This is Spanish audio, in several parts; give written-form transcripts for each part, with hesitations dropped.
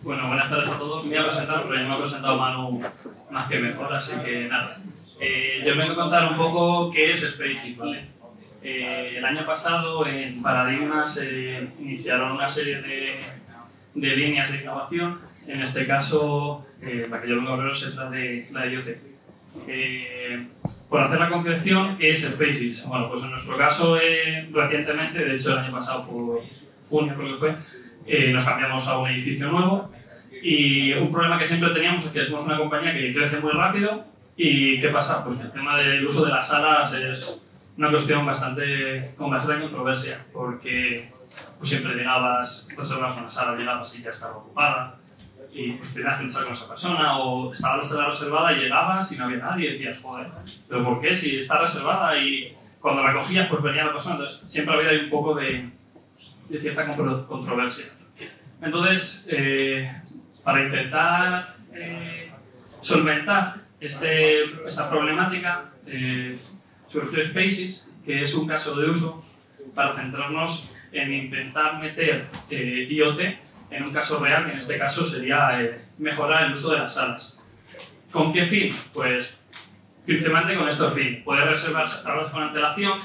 Bueno, buenas tardes a todos. Me voy a presentar, pero ya me ha presentado Manu más que mejor, así que nada. Yo vengo a contar un poco qué es Spaces, ¿vale? El año pasado en Paradigma se iniciaron una serie de líneas de innovación. En este caso, la que yo vengo a hablaros es la de IoT. Por hacer la concreción, ¿qué es Spaces? Bueno, pues en nuestro caso, recientemente, de hecho el año pasado, por junio creo que fue, nos cambiamos a un edificio nuevo y un problema que siempre teníamos es que somos una compañía que crece muy rápido y ¿qué pasa? Pues que el tema del uso de las salas es una cuestión con bastante controversia, porque pues siempre reservabas una sala, llegabas y ya estaba ocupada y pues tenías que pensar con esa persona, o estaba la sala reservada y llegabas y no había nadie y decías, joder, ¿pero por qué? Si está reservada, y cuando la cogías pues venía la persona, entonces siempre había un poco de cierta controversia. Entonces, para intentar solventar esta problemática, surgió Spaces, que es un caso de uso para centrarnos en intentar meter IoT en un caso real, que en este caso sería mejorar el uso de las salas. ¿Con qué fin? Pues principalmente con estos fines: poder reservar salas con antelación,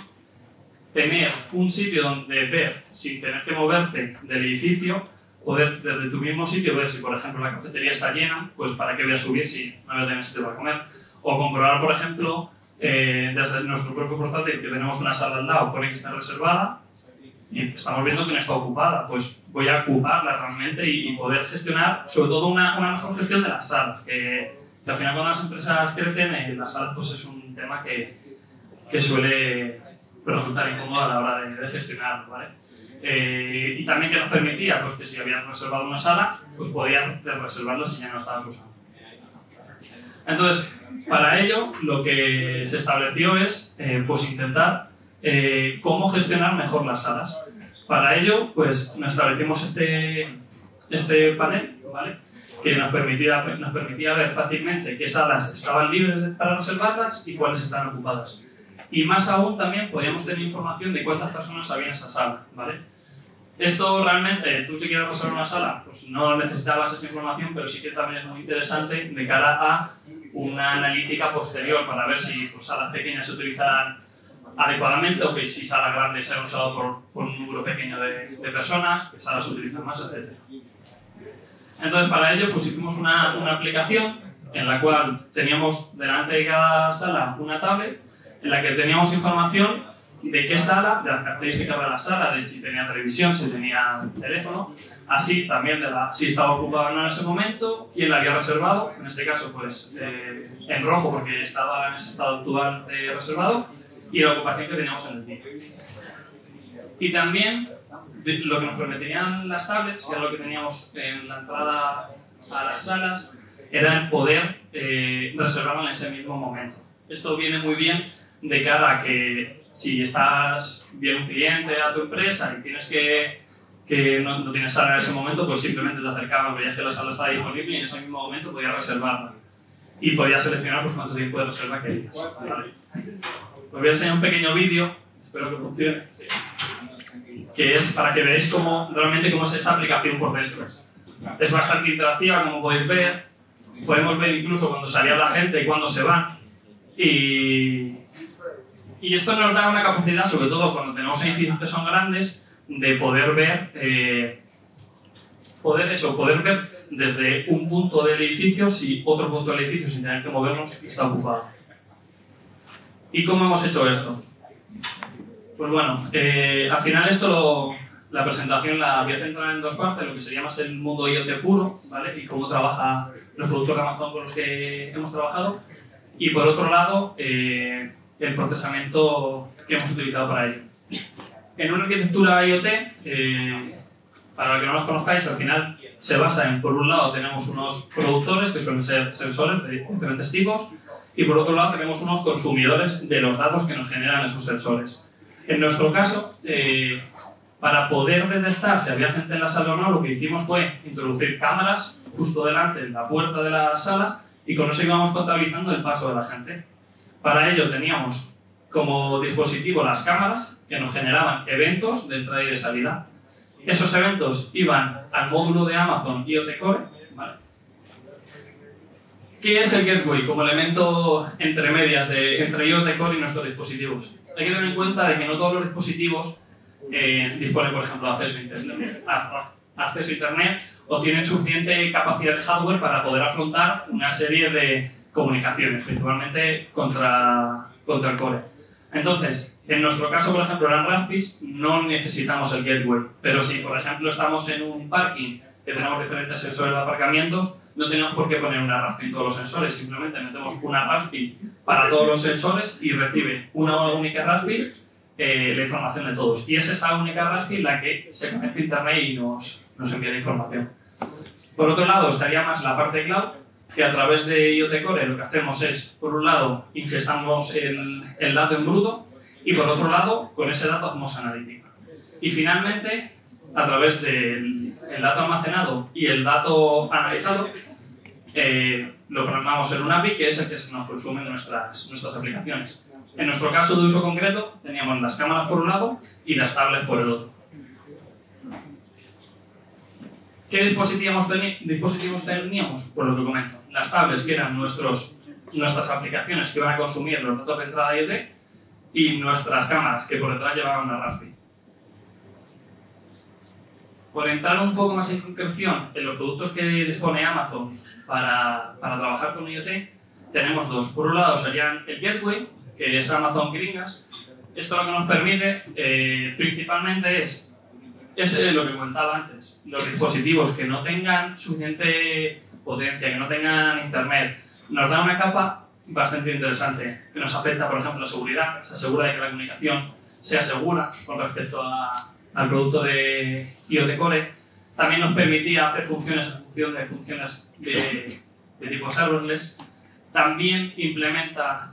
tener un sitio donde ver sin tener que moverte del edificio, poder desde tu mismo sitio ver si, por ejemplo, la cafetería está llena, pues para qué voy a subir si no voy a tener sitio para comer. O comprobar, por ejemplo, desde nuestro propio portátil que tenemos una sala al lado, pone que está reservada y estamos viendo que no está ocupada, pues voy a ocuparla realmente y poder gestionar, sobre todo una mejor gestión de las salas, que al final cuando las empresas crecen, las salas pues es un tema que suele resultar incómodo a la hora de gestionarlo, ¿vale? Y también que nos permitía pues, que si habías reservado una sala, pues podías reservarla si ya no estabas usando. Entonces, para ello, lo que se estableció es pues intentar cómo gestionar mejor las salas. Para ello, pues nos establecimos este panel, ¿vale? Que nos permitía ver fácilmente qué salas estaban libres para reservarlas y cuáles estaban ocupadas. Y más aún también podíamos tener información de cuántas personas había en esa sala, ¿vale? Esto realmente, tú si quieres reservar una sala, pues no necesitabas esa información, pero sí que también es muy interesante de cara a una analítica posterior para ver si pues, salas pequeñas se utilizan adecuadamente o que si salas grandes se han usado por un número pequeño de personas, que salas se utilizan más, etc. Entonces, para ello pues hicimos una aplicación en la cual teníamos delante de cada sala una tablet en la que teníamos información de qué sala, de las características de la sala, de si tenía televisión, si tenía teléfono, así también de si estaba ocupada o no en ese momento, quién la había reservado, en este caso pues en rojo porque estaba en ese estado actual de reservado, y la ocupación que teníamos en el día. Y también lo que nos permitirían las tablets, que era lo que teníamos en la entrada a las salas, era el poder reservarla en ese mismo momento. Esto viene muy bien de cara a que si estás viendo un cliente a tu empresa y tienes que no tienes sala en ese momento, pues simplemente te acercabas, veías que la sala estaba disponible y en ese mismo momento podías reservarla. Y podías seleccionar pues, cuánto tiempo de reserva querías. ¿Vale? Os voy a enseñar un pequeño vídeo, espero que funcione, que es para que veáis realmente cómo es esta aplicación por dentro. Es bastante interactiva, como podéis ver. Podemos ver incluso cuando salía la gente y cuando se van. Y esto nos da una capacidad, sobre todo cuando tenemos edificios que son grandes, de poder ver desde un punto del edificio si otro punto del edificio, sin tener que movernos, está ocupado. ¿Y cómo hemos hecho esto? Pues bueno, al final la presentación la voy a centrar en dos partes, lo que sería más el mundo IoT puro, ¿vale? Y cómo trabaja los productos de Amazon con los que hemos trabajado. Y por otro lado, el procesamiento que hemos utilizado para ello. En una arquitectura IoT, para los que no los conozcáis, al final se basa en, por un lado, tenemos unos productores que suelen ser sensores de diferentes tipos, y por otro lado tenemos unos consumidores de los datos que nos generan esos sensores. En nuestro caso, para poder detectar si había gente en la sala o no, lo que hicimos fue introducir cámaras justo delante de la puerta de las salas, y con eso íbamos contabilizando el paso de la gente. Para ello teníamos como dispositivo las cámaras que nos generaban eventos de entrada y de salida. Esos eventos iban al módulo de Amazon IoT Core, ¿vale? ¿Qué es el gateway como elemento entre medias entre IoT Core y nuestros dispositivos? Hay que tener en cuenta de que no todos los dispositivos disponen, por ejemplo, de acceso a Internet o tienen suficiente capacidad de hardware para poder afrontar una serie de comunicaciones, principalmente contra el core. Entonces, en nuestro caso, por ejemplo, en Raspis no necesitamos el gateway, pero si, por ejemplo, estamos en un parking que tenemos diferentes sensores de aparcamientos, no tenemos por qué poner una Raspi en todos los sensores, simplemente metemos una Raspi para todos los sensores y recibe una única Raspi la información de todos. Y es esa única Raspi la que se conecta a Internet y nos envía la información. Por otro lado, estaría más la parte cloud, que a través de IoT Core lo que hacemos es, por un lado, ingestamos el dato en bruto y por otro lado, con ese dato hacemos analítica. Y finalmente, a través del dato almacenado y el dato analizado, lo programamos en un API que es el que se nos consume en nuestras aplicaciones. En nuestro caso de uso concreto, teníamos las cámaras por un lado y las tablets por el otro. ¿Qué dispositivos teníamos? Pues lo que comento. Las tablets, que eran nuestras aplicaciones que iban a consumir los datos de entrada IoT, y nuestras cámaras, que por detrás llevaban una Raspi. Por entrar un poco más en concreción en los productos que dispone Amazon para trabajar con IoT, tenemos dos. Por un lado serían el Gateway, que es Amazon Gringas. Esto lo que nos permite principalmente es lo que comentaba antes, los dispositivos que no tengan suficiente potencia, que no tengan internet, nos da una capa bastante interesante que nos afecta, por ejemplo, la seguridad. Se asegura de que la comunicación sea segura con respecto al producto de IoT Core. También nos permitía hacer funciones en función de funciones de tipo serverless. También implementa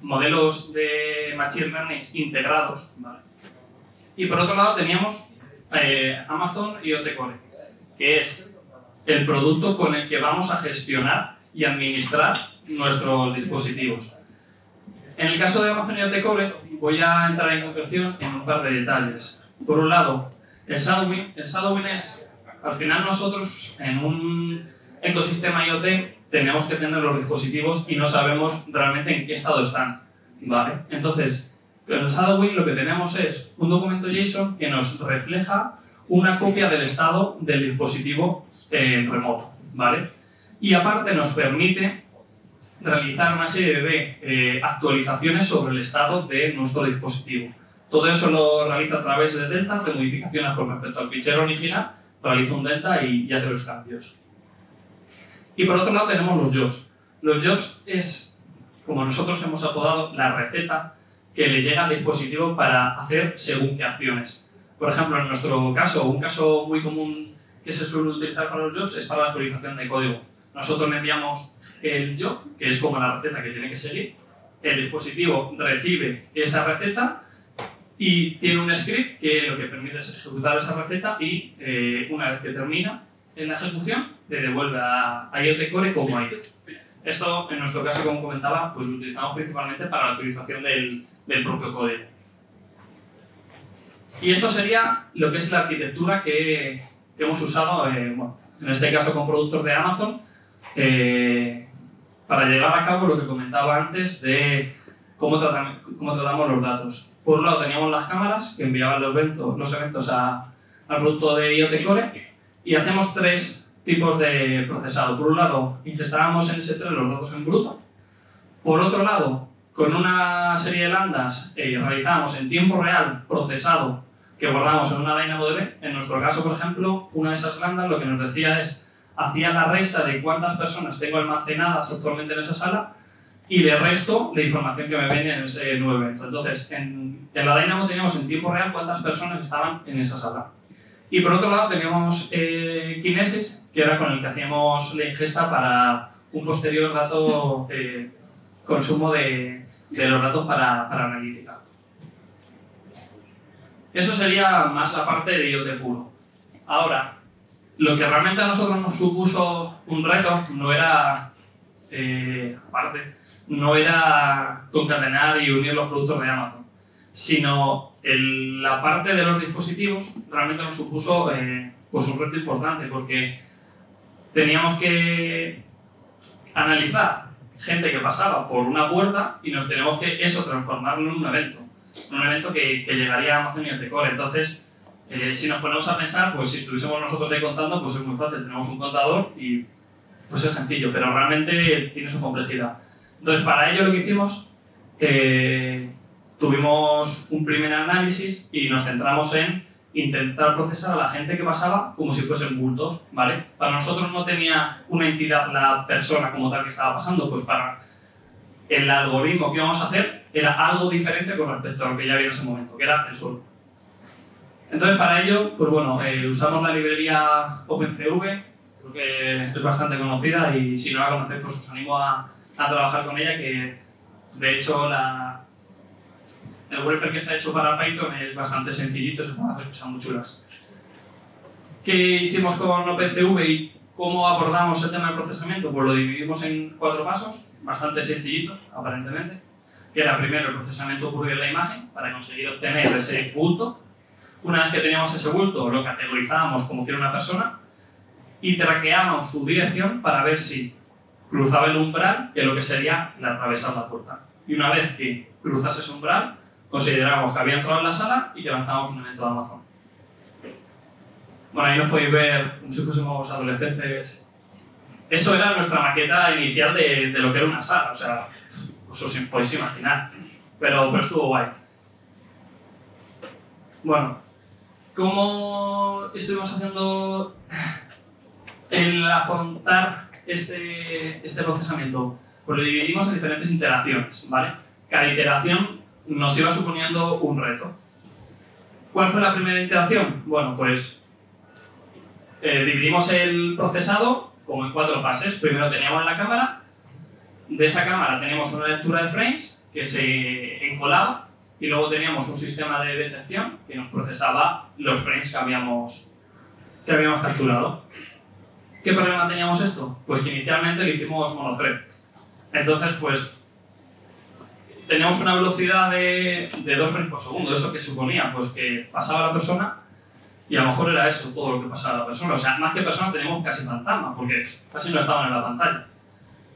modelos de machine learning integrados, ¿vale? Y por otro lado teníamos Amazon IoT Core, que es el producto con el que vamos a gestionar y administrar nuestros dispositivos. En el caso de Amazon IoT Core voy a entrar en concreción en un par de detalles. Por un lado, el Shadowing es, al final nosotros en un ecosistema IoT tenemos que tener los dispositivos y no sabemos realmente en qué estado están, ¿vale? Entonces, con el Shadowing lo que tenemos es un documento JSON que nos refleja una copia del estado del dispositivo remoto, ¿vale? Y aparte nos permite realizar una serie de actualizaciones sobre el estado de nuestro dispositivo. Todo eso lo realiza a través de Delta, de modificaciones con respecto al fichero original, realiza un Delta y hace los cambios. Y por otro lado tenemos los jobs. Los jobs es, como nosotros hemos apodado, la receta que le llega al dispositivo para hacer según qué acciones. Por ejemplo, en nuestro caso, un caso muy común que se suele utilizar para los jobs es para la actualización de código. Nosotros le enviamos el job, que es como la receta que tiene que seguir. El dispositivo recibe esa receta y tiene un script que lo que permite es ejecutar esa receta y una vez que termina en la ejecución le devuelve a IoT Core como IoT. Esto, en nuestro caso, como comentaba, pues lo utilizamos principalmente para la actualización del propio código. Y esto sería lo que es la arquitectura que hemos usado, bueno, en este caso con productos de Amazon, para llevar a cabo lo que comentaba antes de cómo tratamos los datos. Por un lado teníamos las cámaras que enviaban los eventos al producto de IoT Core y hacemos tres tipos de procesado. Por un lado, ingestábamos en S3 los datos en bruto. Por otro lado, con una serie de lambdas realizábamos en tiempo real procesado que guardamos en una DynamoDB. En nuestro caso, por ejemplo, una de esas lambdas lo que nos decía es hacía la resta de cuántas personas tengo almacenadas actualmente en esa sala y le resto la información que me viene en ese nuevo evento. Entonces, en la Dynamo teníamos en tiempo real cuántas personas estaban en esa sala. Y por otro lado teníamos Kinesis, que era con el que hacíamos la ingesta para un posterior consumo de los datos para analítica. Eso sería más la parte de IoT puro. Ahora, lo que realmente a nosotros nos supuso un reto no era, no era concatenar y unir los productos de Amazon, sino la parte de los dispositivos realmente nos supuso pues un reto importante, porque teníamos que analizar gente que pasaba por una puerta y nos tenemos que transformarlo en un evento que llegaría a Amazon y a Core. Entonces, si nos ponemos a pensar, pues si estuviésemos nosotros ahí contando, pues es muy fácil, tenemos un contador y pues es sencillo, pero realmente tiene su complejidad. Entonces, para ello lo que hicimos, tuvimos un primer análisis y nos centramos en intentar procesar a la gente que pasaba como si fuesen bultos, ¿vale? Para nosotros no tenía una entidad la persona como tal que estaba pasando, pues para el algoritmo que íbamos a hacer era algo diferente con respecto a lo que ya había en ese momento, que era el suelo. Entonces, para ello, pues bueno, usamos la librería OpenCV, creo que es bastante conocida y si no la conocéis, pues os animo a trabajar con ella, que de hecho el wrapper que está hecho para Python es bastante sencillito, se pueden hacer cosas muy chulas. ¿Qué hicimos con OpenCV y cómo abordamos el tema del procesamiento? Pues lo dividimos en 4 pasos, bastante sencillitos, aparentemente, que era primero el procesamiento puro de la imagen, para conseguir obtener ese bulto. Una vez que teníamos ese bulto, lo categorizábamos como que era una persona y traqueábamos su dirección para ver si cruzaba el umbral, que es lo que sería la atravesar la puerta. Y una vez que cruzase ese umbral, considerábamos que había entrado en la sala y que lanzábamos un evento de Amazon. Bueno, ahí nos podéis ver como si fuésemos adolescentes. Eso era nuestra maqueta inicial de lo que era una sala, o sea, os podéis imaginar, pero estuvo guay. Bueno, ¿cómo estuvimos haciendo el afrontar este procesamiento? Pues lo dividimos en diferentes iteraciones, ¿vale? Cada iteración nos iba suponiendo un reto. ¿Cuál fue la primera iteración? Bueno, pues dividimos el procesado como en 4 fases. Primero teníamos la cámara, de esa cámara teníamos una lectura de frames que se encolaba y luego teníamos un sistema de detección que nos procesaba los frames que habíamos capturado. ¿Qué problema teníamos esto? Pues que inicialmente lo hicimos monothread. Entonces, pues teníamos una velocidad de 2 frames por segundo. ¿Eso qué suponía? Pues que pasaba la persona y a lo mejor era eso todo lo que pasaba la persona. O sea, más que persona teníamos casi fantasma, porque casi no estaban en la pantalla.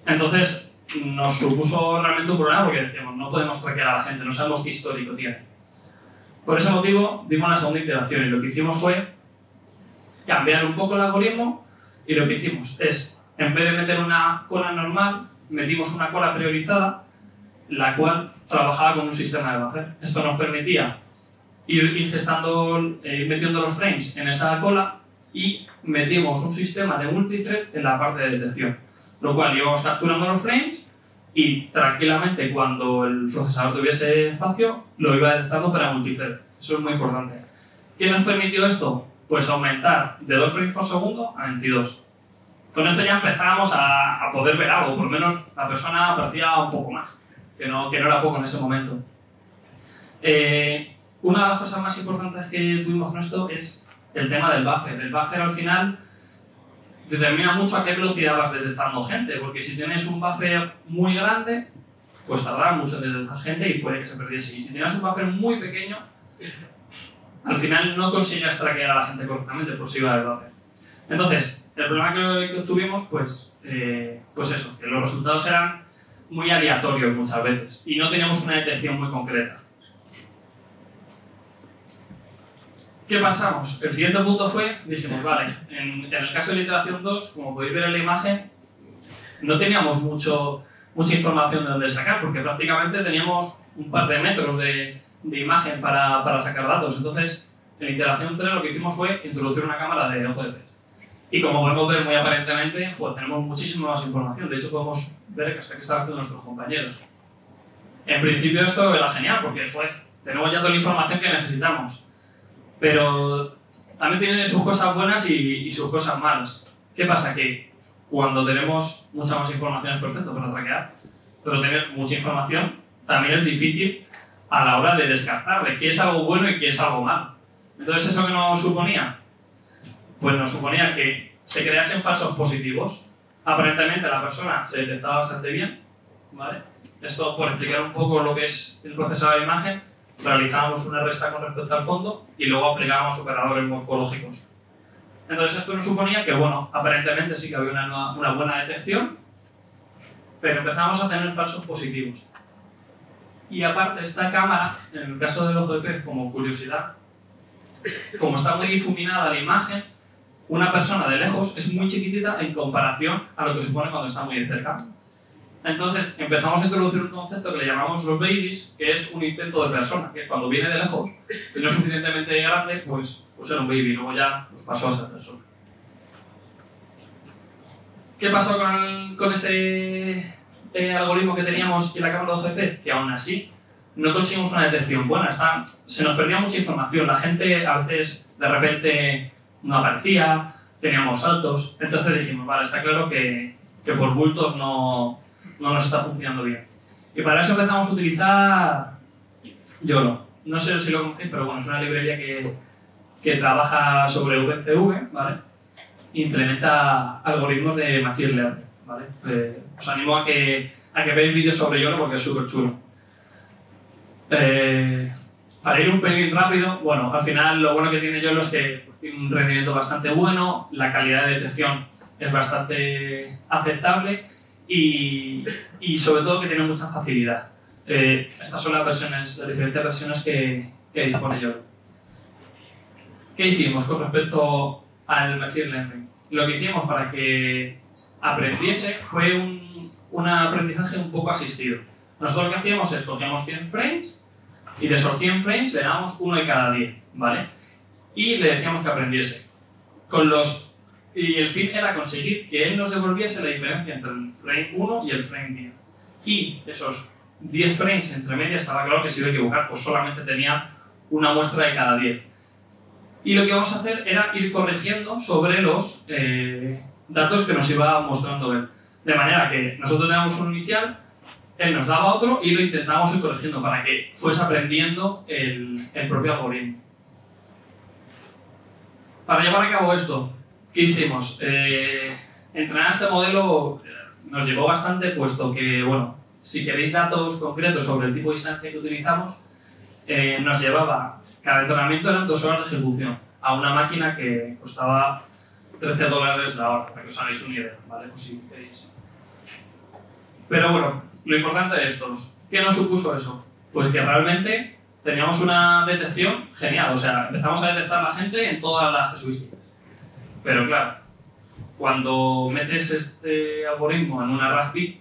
Entonces nos supuso realmente un problema porque decíamos, no podemos traquear a la gente, no sabemos qué histórico tiene. Por ese motivo dimos la segunda iteración y lo que hicimos fue cambiar un poco el algoritmo y lo que hicimos es, en vez de meter una cola normal, metimos una cola priorizada, la cual trabajaba con un sistema de buffer. Esto nos permitía ir metiendo los frames en esa cola y metimos un sistema de multithread en la parte de detección, lo cual íbamos capturando los frames y tranquilamente cuando el procesador tuviese espacio lo iba detectando para multithread. Eso es muy importante. ¿Qué nos permitió esto? Pues aumentar de 2 frames por segundo a 22. Con esto ya empezábamos a poder ver algo, por lo menos la persona parecía un poco más, que no era poco en ese momento. Una de las cosas más importantes que tuvimos con esto es el tema del buffer. El buffer al final determina mucho a qué velocidad vas detectando gente, porque si tienes un buffer muy grande, pues tardará mucho en detectar gente y puede que se perdiese. Y si tienes un buffer muy pequeño, al final no consigues traquear a la gente correctamente por si iba del buffer. Entonces, el problema que obtuvimos, pues eso, que los resultados eran muy aleatorios muchas veces y no teníamos una detección muy concreta. ¿Qué pasamos? El siguiente punto fue, dijimos, vale, en el caso de la iteración 2, como podéis ver en la imagen, no teníamos mucha información de dónde sacar, porque prácticamente teníamos un par de metros de imagen para sacar datos. Entonces, en la iteración 3 lo que hicimos fue introducir una cámara de ojo de pez. Y como podemos ver muy aparentemente, pues, tenemos muchísima más información. De hecho, podemos ver que hasta que están haciendo nuestros compañeros. En principio esto era genial, porque tenemos ya toda la información que necesitamos. Pero también tiene sus cosas buenas y sus cosas malas. ¿Qué pasa? Que cuando tenemos mucha más información es perfecto para traquear, pero tener mucha información también es difícil a la hora de descartar de qué es algo bueno y qué es algo malo. Entonces, ¿eso qué nos suponía? Pues nos suponía que se creasen falsos positivos. Aparentemente la persona se detectaba bastante bien, ¿vale? Esto por explicar un poco lo que es el procesador de imagen. realizábamos una resta con respecto al fondo y luego aplicábamos operadores morfológicos. Entonces esto nos suponía que, bueno, aparentemente sí que había una buena detección, pero empezamos a tener falsos positivos. Y aparte, esta cámara, en el caso del ojo de pez, como curiosidad, como está muy difuminada la imagen, una persona de lejos es muy chiquitita en comparación a lo que supone cuando está muy de cerca. Entonces empezamos a introducir un concepto que le llamamos los babies, que es un intento de persona, que cuando viene de lejos y no es suficientemente grande, pues era un baby, luego ya pues pasó a ser persona. ¿Qué pasó con este algoritmo que teníamos y la cámara de ojo de pez? Que aún así no conseguimos una detección buena, se nos perdía mucha información, la gente a veces de repente no aparecía, teníamos saltos, entonces dijimos, vale, está claro que por bultos no nos está funcionando bien. Y para eso empezamos a utilizar YOLO. No sé si lo conocéis, pero bueno, es una librería que trabaja sobre OpenCV, ¿vale? Implementa algoritmos de Machine Learning, ¿vale? Os animo a que veáis vídeos sobre YOLO porque es súper chulo. Para ir un pelín rápido, bueno, al final lo bueno que tiene YOLO es que pues, tiene un rendimiento bastante bueno, la calidad de detección es bastante aceptable y sobre todo que tiene mucha facilidad. Estas son las diferentes versiones que dispone YOLO. ¿Qué hicimos con respecto al Machine Learning? Lo que hicimos para que aprendiese fue un aprendizaje un poco asistido. Nosotros lo que hacíamos es cogíamos 100 frames y de esos 100 frames le dábamos 1 de cada 10, ¿vale? Y le decíamos que aprendiese. Y el fin era conseguir que él nos devolviese la diferencia entre el frame 1 y el frame 10. Y esos 10 frames entre medias estaba claro que se iba a equivocar, pues solamente tenía una muestra de cada 10. Y lo que íbamos a hacer era ir corrigiendo sobre los datos que nos iba mostrando él. De manera que nosotros teníamos un inicial, él nos daba otro y lo intentábamos ir corrigiendo para que fuese aprendiendo el propio algoritmo. Para llevar a cabo esto, ¿qué hicimos? Entrenar este modelo nos llevó bastante, puesto que, bueno, si queréis datos concretos sobre el tipo de instancia que utilizamos, nos llevaba, cada entrenamiento eran 2 horas de ejecución, a una máquina que costaba $13 la hora, para que os hagáis una idea, ¿vale? Pues si queréis. Pero bueno, lo importante de estos, ¿qué nos supuso eso? Pues que realmente teníamos una detección genial, o sea, empezamos a detectar a la gente en todas las casuísticas. Pero claro, cuando metes este algoritmo en una Raspberry,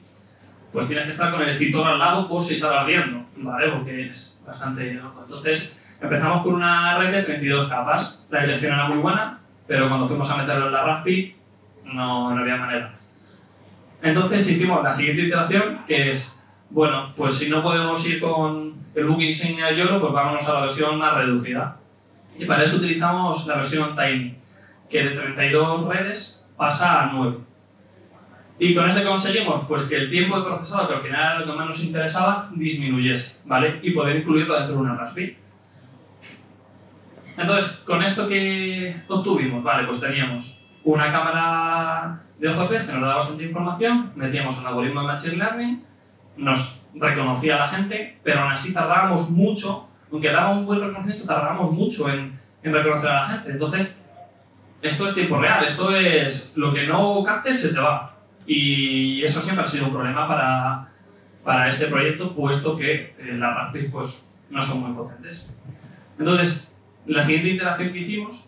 pues tienes que estar con el extintor al lado por si sale ardiendo, ¿vale? Porque es bastante loco. Entonces, empezamos con una red de 32 capas. La detección era muy buena, pero cuando fuimos a meterlo en la Raspberry, no había manera. Entonces hicimos la siguiente iteración, que es, bueno, pues si no podemos ir con el book insignia de YOLO, pues vámonos a la versión más reducida. Y para eso utilizamos la versión Tiny, que de 32 redes pasa a 9. Y con este conseguimos pues, que el tiempo de procesado, que al final era lo que más nos interesaba, disminuyese, ¿vale? Y poder incluirlo dentro de una Raspberry. Entonces, con esto que obtuvimos, vale, pues teníamos una cámara de ojo de pez que nos daba bastante información, metíamos un algoritmo de Machine Learning, nos reconocía a la gente, pero aún así tardábamos mucho, aunque daba un buen reconocimiento, tardábamos mucho en reconocer a la gente. Entonces, esto es tiempo real, esto es lo que no captes se te va. Y eso siempre ha sido un problema para este proyecto, puesto que las Raspberry pues, no son muy potentes. Entonces, la siguiente iteración que hicimos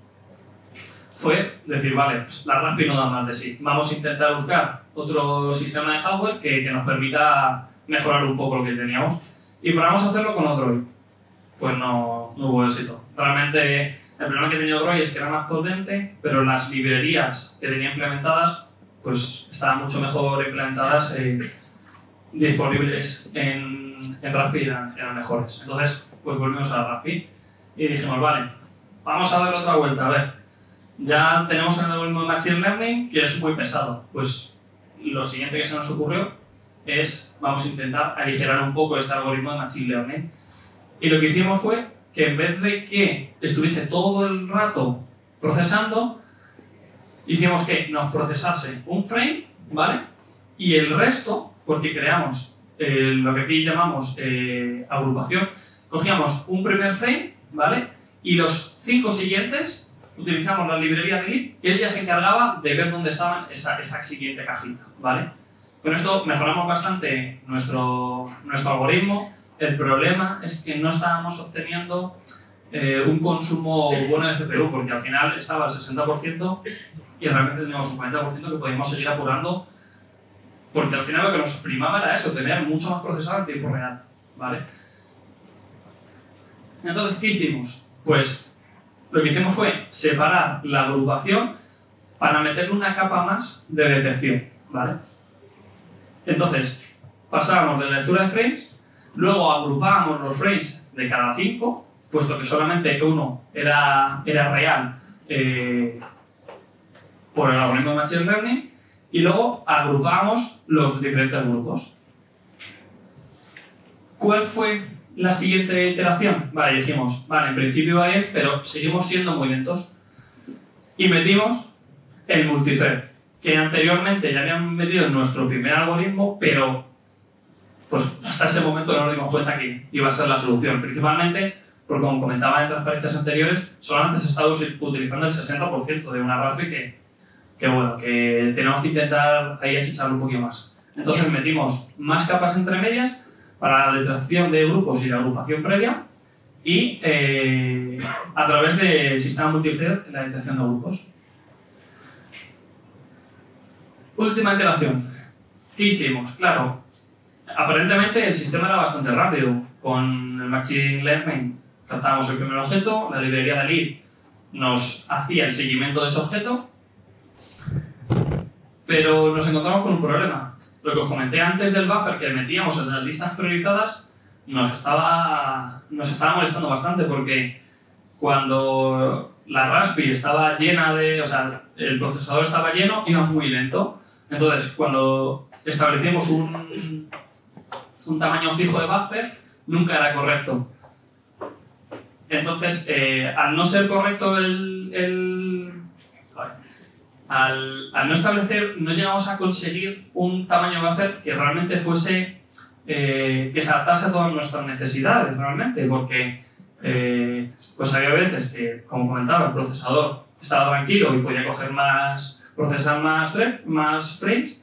fue decir, vale, pues la Raspberry no da más de sí. Vamos a intentar buscar otro sistema de hardware que nos permita mejorar un poco lo que teníamos. Y probamos a hacerlo con Odroid. Pues no hubo éxito. Realmente, el problema que tenía Odroid es que era más potente, pero las librerías que tenía implementadas pues estaban mucho mejor implementadas, disponibles en Raspberry eran mejores. Entonces, pues volvimos a la Raspberry y dijimos, vale, vamos a darle otra vuelta, a ver. Ya tenemos el algoritmo de Machine Learning, que es muy pesado. Pues lo siguiente que se nos ocurrió es, vamos a intentar aligerar un poco este algoritmo de Machine Learning. Y lo que hicimos fue que en vez de que estuviese todo el rato procesando, hicimos que nos procesase un frame, ¿vale? Y el resto, porque creamos lo que aquí llamamos agrupación, cogíamos un primer frame, ¿vale? Y los 5 siguientes utilizamos la librería de Git, que él ya se encargaba de ver dónde estaban esa siguiente cajita, ¿vale? Con esto mejoramos bastante nuestro algoritmo. El problema es que no estábamos obteniendo un consumo bueno de CPU, porque al final estaba al 60% y realmente teníamos un 40% que podíamos seguir apurando, porque al final lo que nos primaba era eso, tener mucho más procesado en tiempo real, ¿vale? Entonces, ¿qué hicimos? Pues lo que hicimos fue separar la agrupación para meterle una capa más de detección, ¿vale? Entonces, pasábamos de la lectura de frames, luego agrupábamos los frames de cada 5, puesto que solamente uno era real por el algoritmo de Machine Learning, y luego agrupábamos los diferentes grupos. ¿Cuál fue la siguiente iteración? Vale, dijimos, vale, en principio va bien, pero seguimos siendo muy lentos. Y metimos el multithread, que anteriormente ya habíamos metido en nuestro primer algoritmo, pero pues hasta ese momento no nos dimos cuenta que iba a ser la solución. Principalmente, porque como comentaba en transparencias anteriores, solamente se estaba utilizando el 60% de una Raspberry que bueno, que tenemos que intentar ahí achucharlo un poquito más. Entonces metimos más capas entre medias para la detección de grupos y la agrupación previa y a través del sistema multithread la detección de grupos. Última iteración. ¿Qué hicimos? Claro, aparentemente el sistema era bastante rápido. Con el Machine Learning captábamos el primer objeto, la librería de Lead nos hacía el seguimiento de ese objeto, pero nos encontramos con un problema. Lo que os comenté antes del buffer que metíamos en las listas priorizadas nos estaba molestando bastante, porque cuando la Raspberry estaba llena de... o sea, el procesador estaba lleno, iba muy lento. Entonces, cuando establecimos un tamaño fijo de buffer, nunca era correcto. Entonces, al no ser correcto al no establecer, no llegamos a conseguir un tamaño de buffer que realmente fuese, que se adaptase a todas nuestras necesidades, realmente, porque pues había veces que, como comentaba, el procesador estaba tranquilo y podía procesar más frames,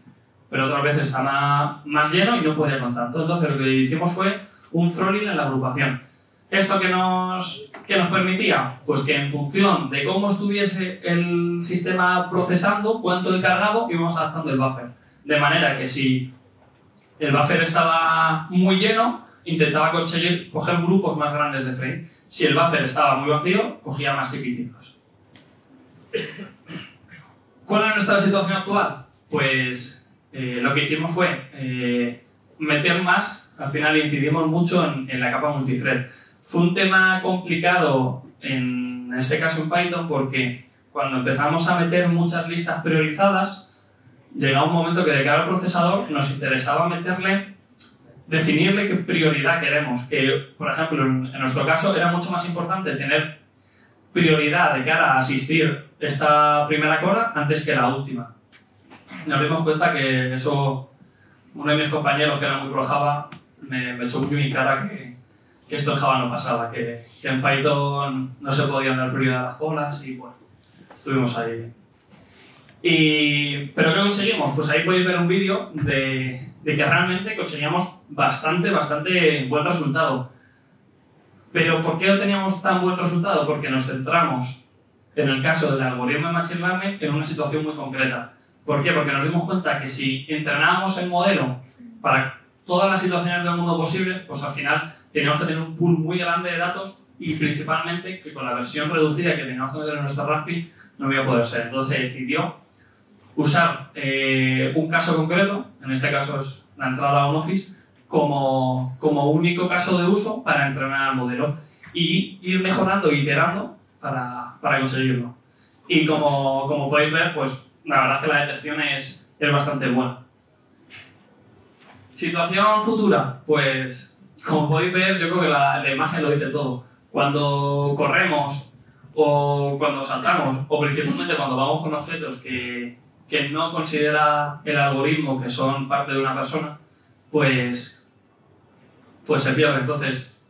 pero otras veces estaba más lleno y no podía con tanto. Entonces lo que hicimos fue un throttling en la agrupación. ¿Esto qué nos permitía? Pues que en función de cómo estuviese el sistema procesando, cuánto he cargado, íbamos adaptando el buffer. De manera que si el buffer estaba muy lleno, intentaba conseguir coger grupos más grandes de frame. Si el buffer estaba muy vacío, cogía más chiquititos. ¿Cuál es nuestra situación actual? Pues lo que hicimos fue meter más. Al final incidimos mucho en la capa multithread. Fue un tema complicado en este caso en Python, porque cuando empezamos a meter muchas listas priorizadas, llegaba un momento que de cara al procesador nos interesaba definirle qué prioridad queremos. Que, por ejemplo, en nuestro caso era mucho más importante tener prioridad de cara a asistir esta primera cola antes que la última. Nos dimos cuenta que eso, uno de mis compañeros que era muy pro Java me echó muy en cara que esto en Java no pasaba, que en Python no se podían dar prioridad a las colas y bueno, estuvimos ahí. ¿Pero qué conseguimos? Pues ahí podéis ver un vídeo de que realmente conseguíamos bastante buen resultado. ¿Pero por qué obteníamos tan buen resultado? Porque nos centramos, en el caso del algoritmo de Machine Learning, en una situación muy concreta. ¿Por qué? Porque nos dimos cuenta que si entrenábamos el modelo para todas las situaciones del mundo posibles, pues al final teníamos que tener un pool muy grande de datos y principalmente que con la versión reducida que teníamos que meter en nuestra Raspberry no iba a poder ser. Entonces se decidió usar un caso concreto, en este caso es la entrada a un Office, como único caso de uso para entrenar al modelo y ir mejorando e iterando para conseguirlo. Y como podéis ver, pues la verdad es que la detección es bastante buena. Situación futura, pues como podéis ver, yo creo que la imagen lo dice todo. Cuando corremos o cuando saltamos, o principalmente cuando vamos con objetos que no considera el algoritmo que son parte de una persona, pues se pierde. Entonces,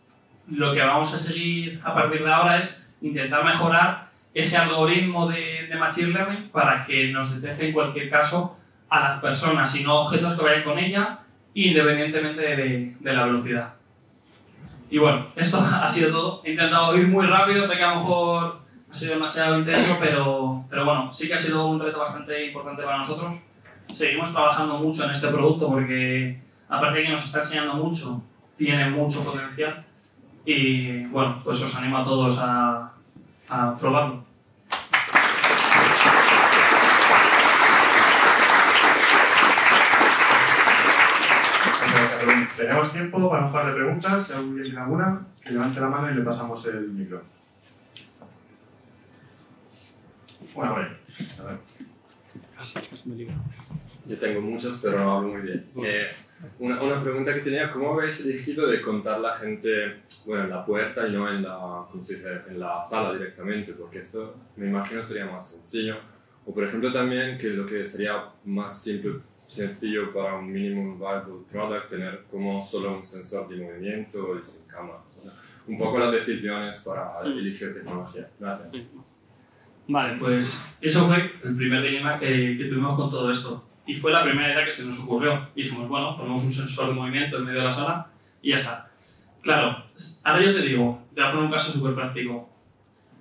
lo que vamos a seguir a partir de ahora es intentar mejorar ese algoritmo de Machine Learning para que nos detecte en cualquier caso a las personas y no objetos que vayan con ella, independientemente de la velocidad. Y bueno, esto ha sido todo. He intentado ir muy rápido, sé que a lo mejor ha sido demasiado intenso, pero bueno, sí que ha sido un reto bastante importante para nosotros. Seguimos trabajando mucho en este producto porque, aparte de que nos está enseñando mucho, tiene mucho potencial. Y bueno, pues os animo a todos a probarlo. Tenemos tiempo para un par de preguntas. Si alguien tiene alguna, que levante la mano y le pasamos el micro. Bueno, vale. A ver. Casi me libro. Yo tengo muchas, pero no hablo muy bien. Una pregunta que tenía, ¿cómo habéis elegido de contar la gente, bueno, en la puerta y no en la, ¿cómo se dice?, en la sala directamente? Porque esto, me imagino, sería más sencillo. O, por ejemplo, también que lo que sería más sencillo para un minimum viable product, tener como solo un sensor de movimiento y sin cámara. O sea, un poco las decisiones para elegir tecnología. Gracias. Sí. Vale, pues eso fue el primer dilema que tuvimos con todo esto. Y fue la primera idea que se nos ocurrió. Dijimos, bueno, ponemos un sensor de movimiento en medio de la sala y ya está. Claro, ahora yo te digo, te voy a poner un caso súper práctico.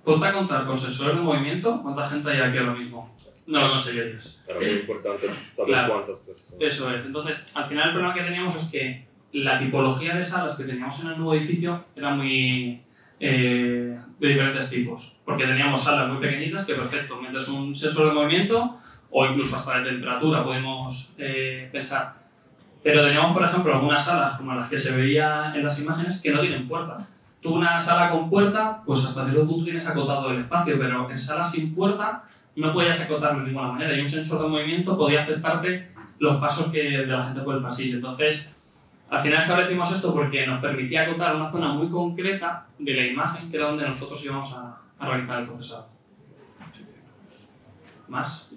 Ponte a contar con sensores de movimiento, ¿cuánta gente hay aquí ahora mismo? No lo conseguirías. Pero muy importante saber Claro, cuántas personas. eso es. Entonces, al final el problema que teníamos es que la tipología de salas que teníamos en el nuevo edificio era muy de diferentes tipos. Porque teníamos salas muy pequeñitas que, perfecto, metes un sensor de movimiento o incluso hasta de temperatura podemos pensar. Pero teníamos, por ejemplo, algunas salas como las que se veía en las imágenes que no tienen puerta. Tú una sala con puerta, pues hasta cierto punto tienes acotado el espacio, pero en salas sin puerta no podías acotarlo de ninguna manera. Y un sensor de movimiento podía aceptarte los pasos de la gente por el pasillo. Entonces, al final establecimos esto porque nos permitía acotar una zona muy concreta de la imagen, que era donde nosotros íbamos a realizar el procesado. ¿Más?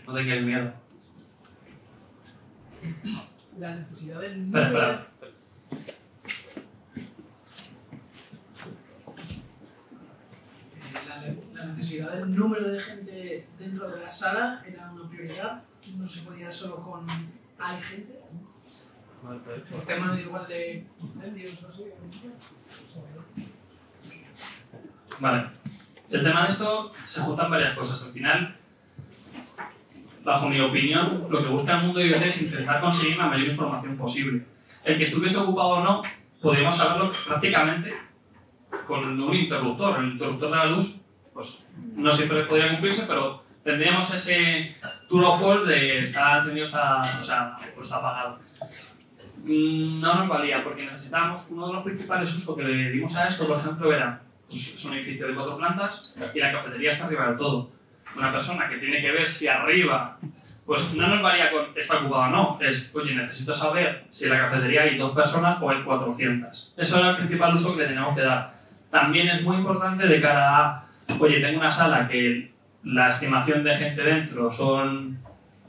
No tengáis miedo. La necesidad del Espera, número espera. la necesidad del número de gente dentro de la sala era una prioridad. No se podía solo con hay gente. Por temas de igual de incendios o así. Vale. El tema de esto se juntan varias cosas. Al final, bajo mi opinión, lo que busca el mundo IoT es intentar conseguir la mayor información posible. El que estuviese ocupado o no, podríamos saberlo prácticamente con un interruptor. El interruptor de la luz, pues no siempre podría cumplirse, pero tendríamos ese true or false de está encendido, está apagado. No nos valía porque necesitábamos, uno de los principales usos que le dimos a esto, por ejemplo, era, pues, es un edificio de 4 plantas y la cafetería está arriba del todo. Una persona que tiene que ver si arriba, pues no nos valía con está ocupado o no, es, oye, necesito saber si en la cafetería hay 2 personas o hay 400. Eso era el principal uso que le teníamos que dar. También es muy importante de cara a, oye, tengo una sala que la estimación de gente dentro son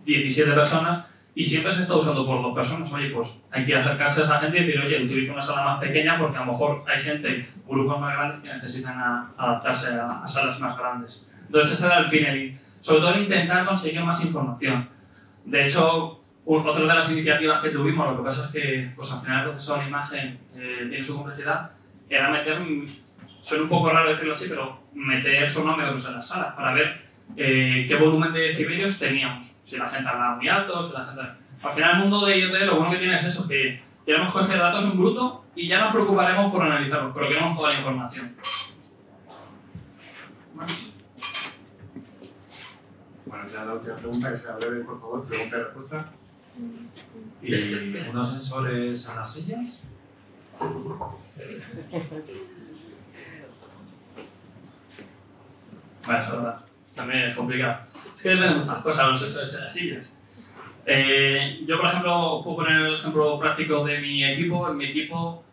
17 personas y siempre se está usando por 2 personas. Oye, pues hay que acercarse a esa gente y decir, oye, utiliza una sala más pequeña porque a lo mejor hay gente, grupos más grandes que necesitan adaptarse a salas más grandes. Entonces ese era el fin, sobre todo el intentar conseguir más información. De hecho, otra de las iniciativas que tuvimos, lo que pasa es que pues, al final el procesador de imagen tiene su complejidad, era meter, suena un poco raro decirlo así, pero meter sonómetros en las salas para ver qué volumen de decibelios teníamos. Si la gente hablaba muy alto, si la gente... Al final el mundo de IoT lo bueno que tiene es eso, que queremos coger datos en bruto y ya nos preocuparemos por analizarlos, pero queremos toda la información. Bueno, ya la última pregunta, que sea breve, por favor, pregunta y respuesta. ¿Y unos sensores en las sillas? Bueno, eso es verdad. También es complicado. Es que depende de muchas cosas los sensores en las sillas. Yo, por ejemplo, puedo poner el ejemplo práctico de mi equipo. En mi equipo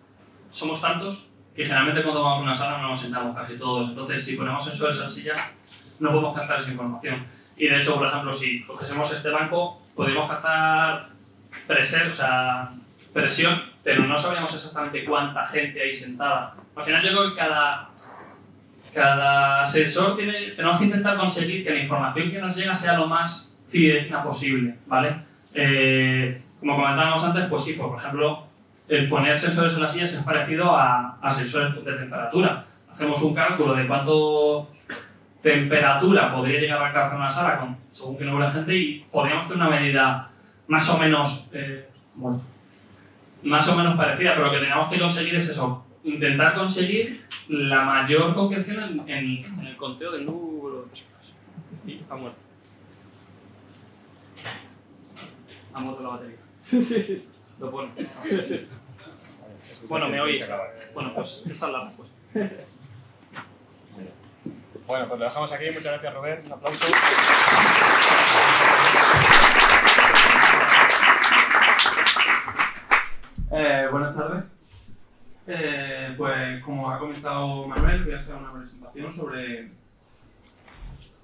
somos tantos que generalmente cuando vamos a una sala no nos sentamos casi todos. Entonces, si ponemos sensores en las sillas, no podemos captar esa información. Y de hecho, por ejemplo, si cogiésemos este banco, podríamos captar presión pero no sabríamos exactamente cuánta gente hay sentada. Al final yo creo que cada sensor tenemos que intentar conseguir que la información que nos llega sea lo más fidedigna posible, ¿vale? Como comentábamos antes, pues sí, por ejemplo, el poner sensores en las sillas es parecido a sensores de temperatura. Hacemos un cálculo de cuánto temperatura podría llegar a alcanzar una sala según qué número de gente y podríamos tener una medida más o menos parecida, pero lo que tenemos que conseguir es eso, intentar conseguir la mayor concreción en el conteo del número de personas. Y ha muerto. Ha muerto la batería. Lo pone. Bueno, ¿me oís? Bueno, pues esa es la respuesta. Bueno, pues lo dejamos aquí. Muchas gracias, Robert. Un aplauso. Buenas tardes. Pues como ha comentado Manuel, voy a hacer una presentación sobre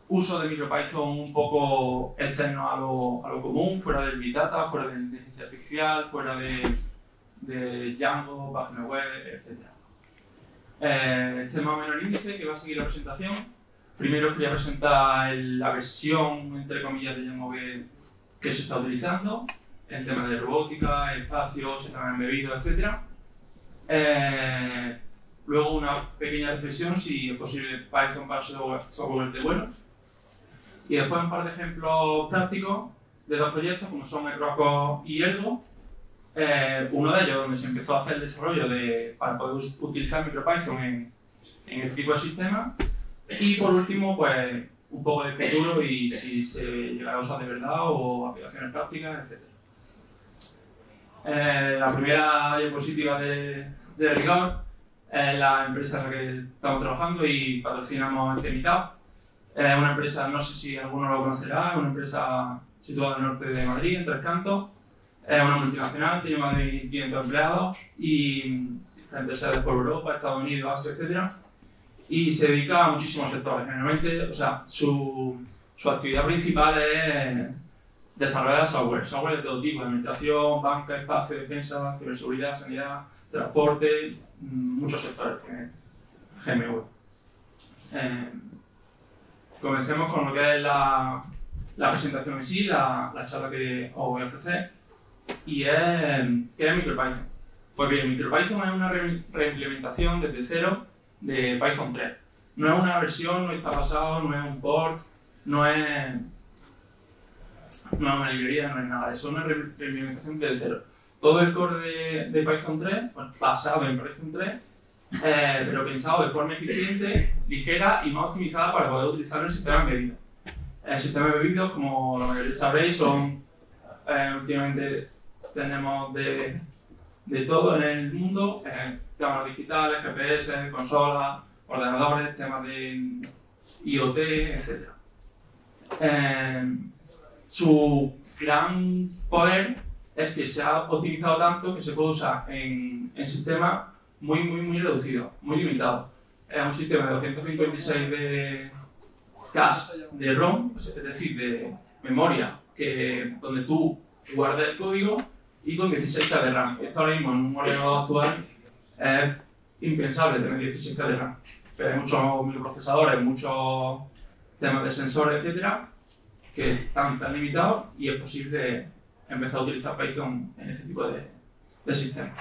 uso de MicroPython un poco externo a lo común, fuera del Big Data, fuera de inteligencia artificial, fuera de Django, página web, etc. Este es más o menos el índice que va a seguir la presentación. Primero os quería presentar la versión, entre comillas, de Django que se está utilizando, en temas de robótica, espacio, sistemas embebidos, etc. Luego una pequeña reflexión si es posible Python para software de vuelo. Y después un par de ejemplos prácticos de dos proyectos como son Rocco y Ergo. Uno de ellos donde se empezó a hacer el desarrollo para poder utilizar MicroPython en este tipo de sistemas. Y por último, pues un poco de futuro y si se llegará a usar de verdad o aplicaciones prácticas, etc. La primera diapositiva de rigor es la empresa en la que estamos trabajando y patrocinamos este meetup. Es una empresa, no sé si alguno lo conocerá, es una empresa situada al norte de Madrid, en Tres Cantos. Es una multinacional, tiene más de 500 empleados y diferentes sedes por Europa, Estados Unidos, Asia, etc. Y se dedica a muchísimos sectores. Generalmente, o sea, su actividad principal es desarrollar software de todo tipo, de administración, banca, espacio, defensa, ciberseguridad, sanidad, transporte, muchos sectores tiene GMV. Comencemos con lo que es la presentación en sí, la charla que os voy a ofrecer, y ¿qué es MicroPython? Pues bien, MicroPython es una reimplementación desde cero de Python 3. No es una versión, no está basado, no es un port, no es una librería, no es nada, es una reimplementación desde cero. Todo el core de Python 3, bueno, basado en Python 3, pero pensado de forma eficiente, ligera y más optimizada para poder utilizarlo en sistemas embebidos. Sistemas embebidos, como la mayoría sabréis, son últimamente tenemos de todo en el mundo, temas digitales, GPS, consolas, ordenadores, temas de IoT, etc. Su gran poder es que se ha optimizado tanto que se puede usar en sistemas muy reducidos, muy limitados. Es un sistema de 256 de cache de ROM, es decir, de memoria, donde tú guardas el código, y con 16K de RAM. Esto ahora mismo en un ordenador actual es impensable tener 16K de RAM. Pero hay muchos microprocesadores, muchos temas de sensores, etcétera, que están tan limitados y es posible empezar a utilizar Python en este tipo de sistemas.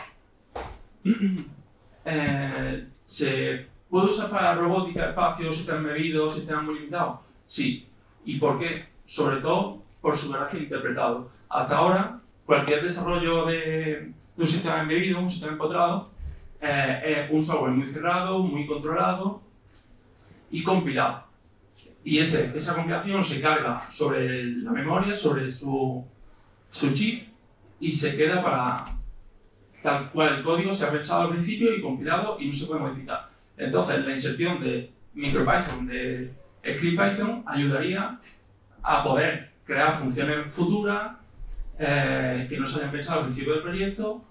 ¿Se puede usar para robótica, espacio, sistemas embebidos, sistemas muy limitados? Sí. ¿Y por qué? Sobre todo por su carácter interpretado. Hasta ahora, cualquier desarrollo de un sistema embebido, un sistema empotrado, es un software muy cerrado, muy controlado y compilado. Y esa compilación se carga sobre la memoria, sobre su chip, y se queda para tal cual el código se ha pensado al principio y compilado y no se puede modificar. Entonces, la inserción de MicroPython, de ScriptPython, ayudaría a poder crear funciones futuras que no se hayan pensado al principio del proyecto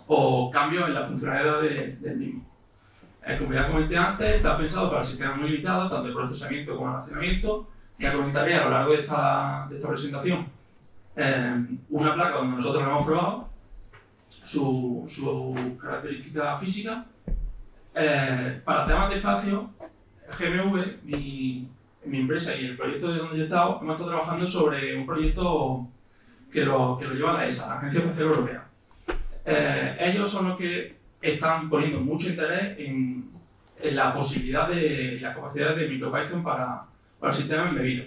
o cambios en la funcionalidad del mismo. Como ya comenté antes, está pensado para sistemas muy limitados, tanto de procesamiento como de almacenamiento. Ya comentaré a lo largo de esta presentación una placa donde nosotros lo hemos probado su característica física. Para temas de espacio, GMV, mi empresa y el proyecto de donde yo he estado, hemos estado trabajando sobre un proyecto que lo lleva la ESA, la Agencia Espacial Europea. Ellos son los que están poniendo mucho interés en la posibilidad de las capacidades de MicroPython para el sistema embebido.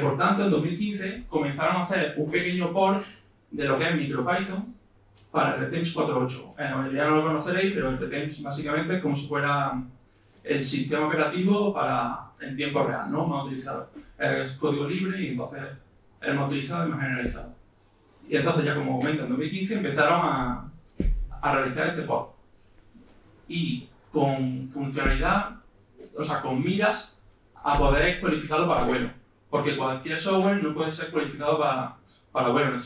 Por tanto, en 2015 comenzaron a hacer un pequeño port de lo que es MicroPython para el RTEMS 4.8. La mayoría no lo conoceréis, pero el RTEMS básicamente es como si fuera el sistema operativo en tiempo real, ¿no? Más utilizado. Es código libre y entonces es más utilizado y más generalizado. Y entonces ya como comento, en 2015 empezaron a realizar este port. Y con funcionalidad, o sea, con miras a poder cualificarlo para vuelo. Porque cualquier software no puede ser cualificado para vuelo.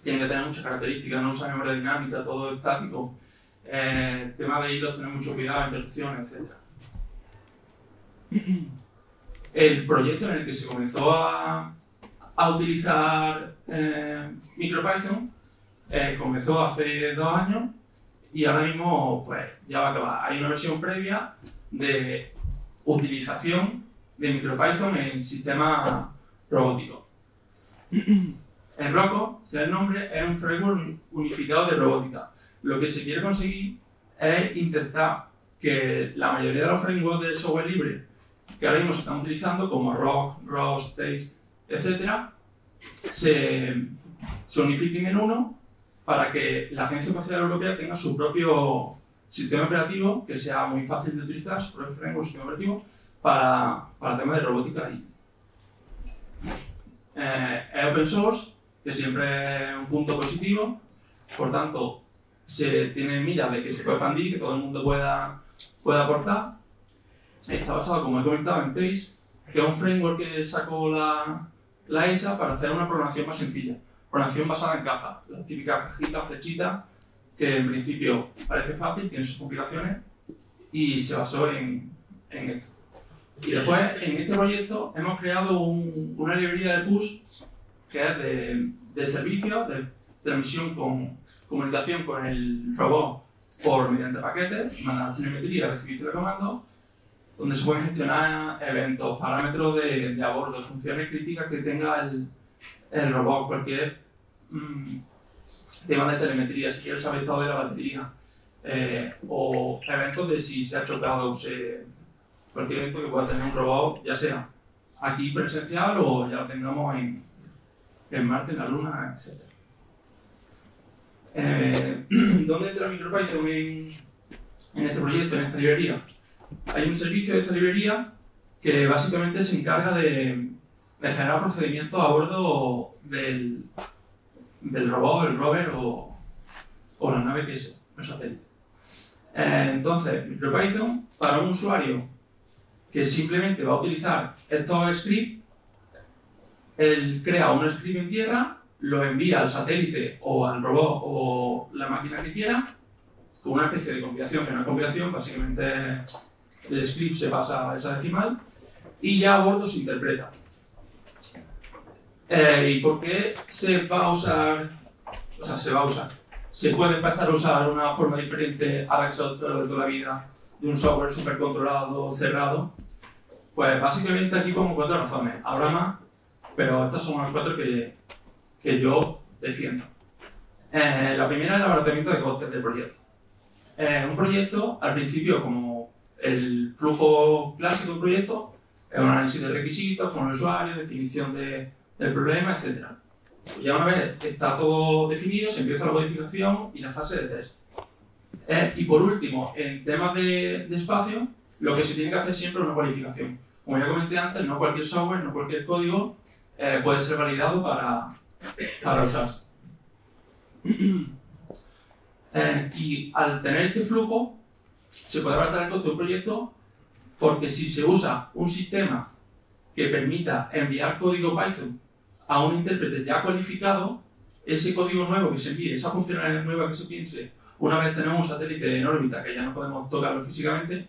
Tiene que tener muchas características, no usa memoria dinámica, todo estático. Tema de hilos, tener mucho cuidado, interrupciones, etc. El proyecto en el que se comenzó a utilizar MicroPython comenzó hace 2 años y ahora mismo pues, ya va a acabar. Hay una versión previa de utilización de MicroPython en sistemas robóticos. El ROCO, que es el nombre, es un framework unificado de robótica. Lo que se quiere conseguir es intentar que la mayoría de los frameworks de software libre que ahora mismo se están utilizando, como Rock, ROS, Taste, etc., se unifiquen en uno para que la Agencia Espacial Europea tenga su propio sistema operativo que sea muy fácil de utilizar, su propio framework, sistema operativo, para temas de robótica. Es open source, que siempre es un punto positivo, por tanto, se tiene en mira de que se puede expandir, que todo el mundo pueda aportar. Está basado, como he comentado, en Taste, que es un framework que sacó la ESA para hacer una programación más sencilla. Programación basada en cajas, la típica cajita, flechita, que en principio parece fácil, tiene sus complicaciones, y se basó en esto. Y después, en este proyecto, hemos creado una librería de push, que es de servicio, de transmisión con comunicación con el robot mediante paquetes, mandar telemetría, recibir telecomandos, donde se pueden gestionar eventos, parámetros de a bordo, funciones críticas que tenga el robot, cualquier tema de telemetría, si quiere saber el estado de la batería, o eventos de si se ha chocado, cualquier evento que pueda tener un robot, ya sea aquí presencial o ya lo tengamos en Marte, en la Luna, etc. ¿Dónde entra MicroPython en este proyecto, en esta librería? Hay un servicio de esta librería que básicamente se encarga de generar procedimientos a bordo del robot, el rover o la nave que es el satélite. Entonces, MicroPython, para un usuario que simplemente va a utilizar estos scripts, él crea un script en tierra, lo envía al satélite o al robot o la máquina que quiera, con una especie de compilación, que no es compilación, básicamente el script se pasa a esa decimal y ya a bordo se interpreta. ¿Y por qué se va a usar? O sea, se va a usar. Se puede empezar a usar una forma diferente a la que se ha usado de toda la vida, de un software súper controlado, cerrado. Pues básicamente aquí pongo 4 razones. Habrá más, pero estas son las 4 que yo defiendo. La primera es el abaratamiento de costes del proyecto. Un proyecto, al principio, como el flujo clásico de un proyecto, es un análisis de requisitos con el usuario, definición del problema, etc. Ya una vez está todo definido, se empieza la modificación y la fase de test. Y por último, en temas de espacio, lo que se tiene que hacer siempre es una cualificación. Como ya comenté antes, no cualquier software, no cualquier código puede ser validado para usarse. Y al tener este flujo, se puede abaratar el costo de un proyecto porque si se usa un sistema que permita enviar código Python a un intérprete ya cualificado, ese código nuevo que se envíe, esa funcionalidad nueva que se piense, una vez tenemos un satélite en órbita que ya no podemos tocarlo físicamente,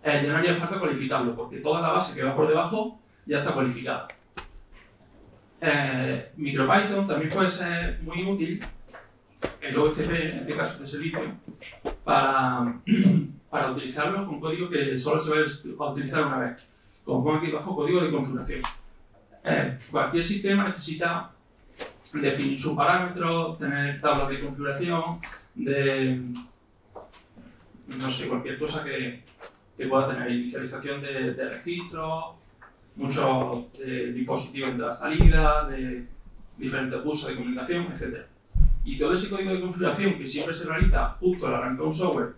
ya no haría falta cualificarlo porque toda la base que va por debajo ya está cualificada. MicroPython también puede ser muy útil el OSP, en este caso de servicio, para utilizarlo con código que solo se va a utilizar una vez. Como pongo aquí bajo, código de configuración. Cualquier sistema necesita definir sus parámetros, tener tablas de configuración, no sé, cualquier cosa que pueda tener inicialización de registros, muchos dispositivos de entrada salida, de diferentes usos de comunicación, etc. Y todo ese código de configuración que siempre se realiza justo al arrancar un software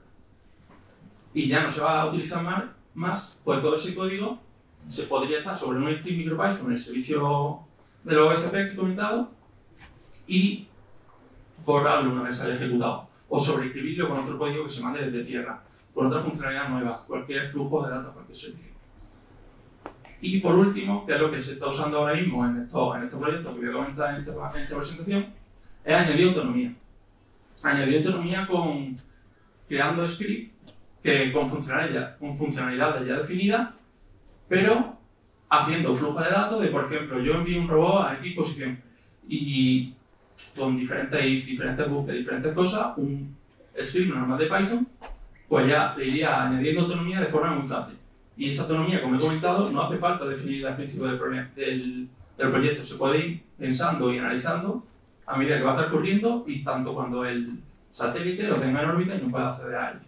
y ya no se va a utilizar más, pues todo ese código se podría estar sobre un script MicroPython en el servicio de los OSP que he comentado y borrarlo una vez se haya ejecutado, o sobreescribirlo con otro código que se mande desde tierra, con otra funcionalidad nueva, cualquier flujo de datos, cualquier servicio. Y por último, que es lo que se está usando ahora mismo en estos proyectos que voy a comentar en esta presentación, es añadir autonomía. Añadir autonomía creando script con funcionalidades ya definidas, pero haciendo flujo de datos de, por ejemplo, yo envío un robot a X posición y con diferentes if, diferentes búsquedas, diferentes cosas, un script normal de Python, pues ya le iría añadiendo autonomía de forma muy fácil. Y esa autonomía, como he comentado, no hace falta definirla al principio del proyecto. Se puede ir pensando y analizando a medida que va transcurriendo y tanto cuando el satélite lo tenga en órbita y no pueda acceder a él.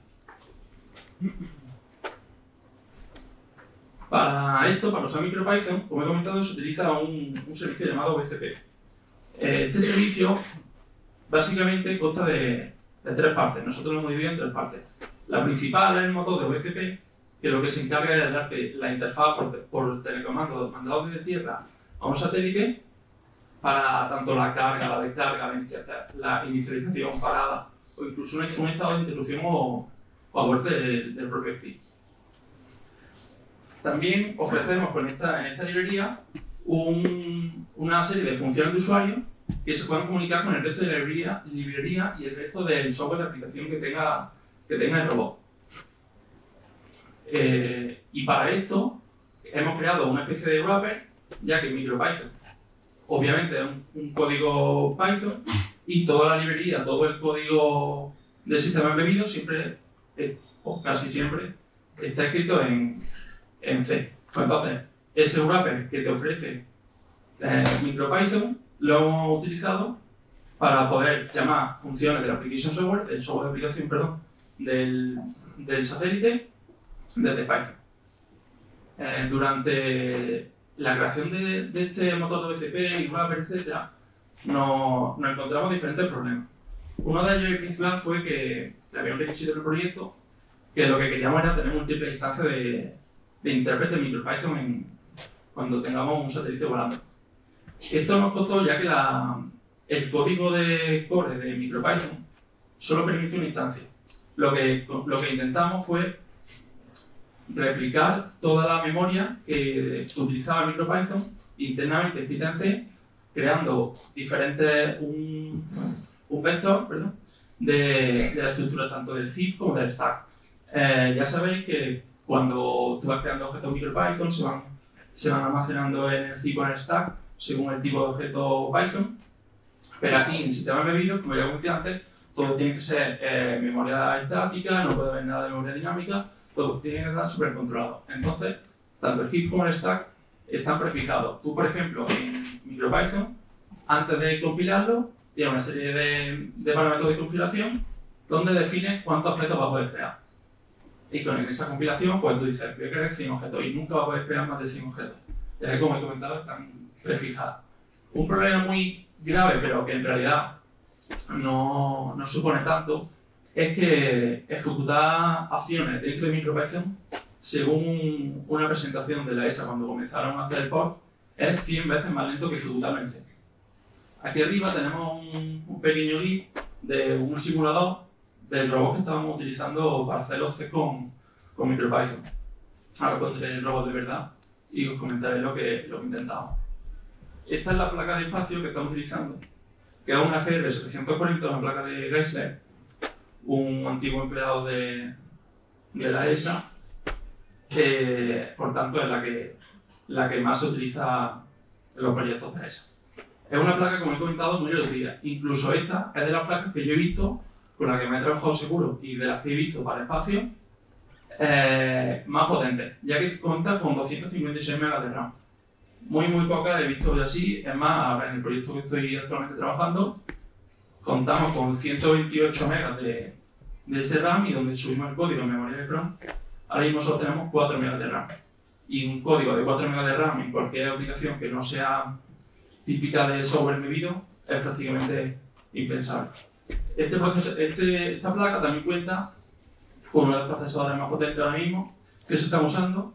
Para esto, para usar MicroPython, como he comentado, se utiliza un servicio llamado OSP. Este servicio básicamente consta de tres partes. Nosotros lo hemos dividido en tres partes. La principal es el motor de OSP, que lo que se encarga es de darte la interfaz por telecomando mandado desde tierra a un satélite para tanto la carga, la descarga, la inicialización, parada o incluso un estado de interrupción o aborto del propio script. También ofrecemos en esta librería una serie de funciones de usuario que se puedan comunicar con el resto de la librería y el resto del software de aplicación que tenga el robot. Y para esto hemos creado una especie de wrapper, ya que MicroPython obviamente es un código Python y toda la librería, todo el código del sistema embebido siempre, o casi siempre, está escrito en C. Pues entonces, ese wrapper que te ofrece MicroPython lo hemos utilizado para poder llamar funciones del software de aplicación, perdón, del satélite desde Python. Durante la creación de este motor de OSP y wrapper, etc., nos encontramos diferentes problemas. Uno de ellos, el principal, fue que había un requisito del proyecto que lo que queríamos era tener múltiples instancias de intérprete MicroPython cuando tengamos un satélite volando. Esto nos costó ya que el código de core de MicroPython solo permite una instancia. Lo que intentamos fue replicar toda la memoria que utilizaba MicroPython internamente escrita en C, creando un vector, perdón, de la estructura tanto del heap como del stack. Ya sabéis que cuando tú vas creando objetos MicroPython se van almacenando en el heap o en el stack según el tipo de objeto Python, pero aquí en sistemas embebidos, como ya comenté antes, todo tiene que ser memoria estática, no puede haber nada de memoria dinámica, todo tiene que estar súper controlado. Entonces, tanto el heap como el stack están prefijados. Tú, por ejemplo, en MicroPython, antes de compilarlo, tienes una serie de parámetros de configuración donde defines cuántos objetos vas a poder crear. Y con esa compilación, pues tú dices, voy a crear 100 objetos y nunca vas a poder crear más de 100 objetos. Ya que, como he comentado, están prefijados. Un problema muy grave, pero que en realidad no supone tanto, es que ejecutar acciones dentro de MicroPython, según una presentación de la ESA cuando comenzaron a hacer el port, es 100 veces más lento que ejecutarlo en C. Aquí arriba tenemos un pequeño GIF de un simulador del robot que estábamos utilizando para hacer los test con MicroPython. Ahora pondré el robot de verdad y os comentaré lo que intentamos. Esta es la placa de espacio que estamos utilizando, que es una GR740, una placa de Geissler, un antiguo empleado de la ESA, que por tanto es la que más se utiliza en los proyectos de la ESA. Es una placa, como he comentado, muy reducida. Incluso esta es de las placas que yo he visto, con las que me he trabajado seguro y de las que he visto para espacio, más potentes, ya que cuenta con 256 MB de RAM. Muy pocas he visto así. Es más, ahora en el proyecto que estoy actualmente trabajando, contamos con 128 MB de ese RAM, y donde subimos el código en memoria de EEPROM, ahora mismo solo tenemos 4 MB de RAM. Y un código de 4 MB de RAM en cualquier aplicación que no sea típica de software embebido es prácticamente impensable. Esta placa también cuenta con uno de los procesadores más potentes ahora mismo que se están usando,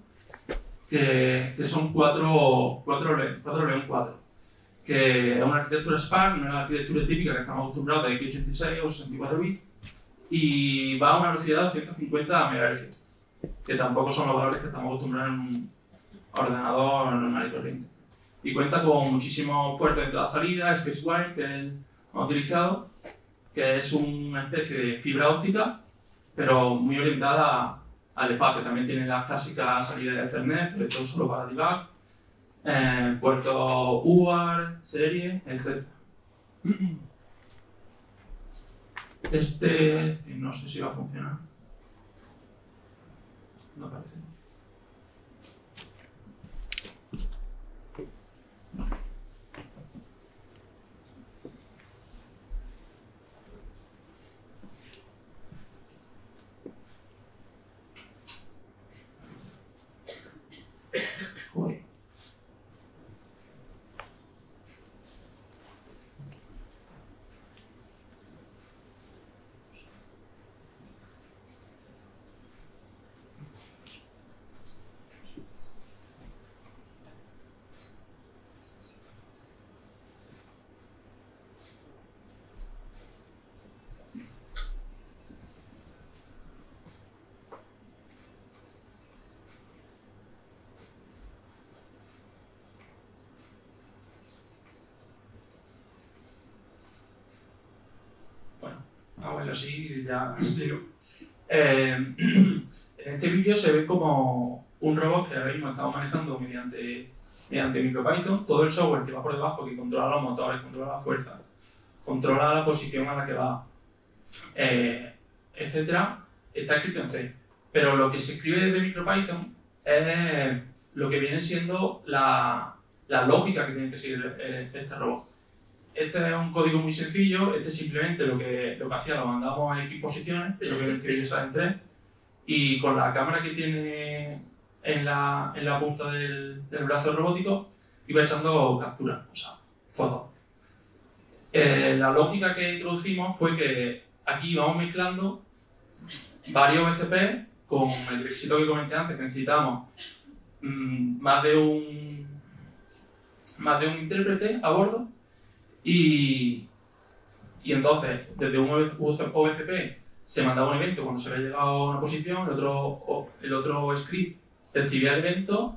que son 4 León 4, que es una arquitectura Spark, no es la arquitectura típica que estamos acostumbrados de x86 o 64 bits, y va a una velocidad de 250 MHz, que tampoco son los valores que estamos acostumbrados en un ordenador normal y corriente. Y cuenta con muchísimos puertos de entrada-salida, SpaceWire, que es el más utilizado, que es una especie de fibra óptica, pero muy orientada al espacio. También tiene las clásicas salidas de Ethernet, pero todo solo para debug, puertos UART, serie, etc. No sé si va a funcionar. No parece. Joder. Bueno, sí, ya explico. En este vídeo se ve como un robot que ahora mismo estamos manejando mediante MicroPython. Todo el software que va por debajo, que controla los motores, controla la fuerza, controla la posición a la que va, etcétera, está escrito en C. Pero lo que se escribe desde MicroPython es lo que viene siendo la lógica que tiene que seguir este robot. Este es un código muy sencillo. Simplemente lo que hacía, lo mandábamos a X posiciones, lo que el salen 3, y con la cámara que tiene en la punta del brazo robótico iba echando capturas, o sea, fotos. La lógica que introducimos fue que aquí íbamos mezclando varios VCP con el requisito que comenté antes, que necesitábamos más de un intérprete a bordo. Y entonces, desde un OVCP se mandaba un evento cuando se había llegado a una posición, el otro script recibía el evento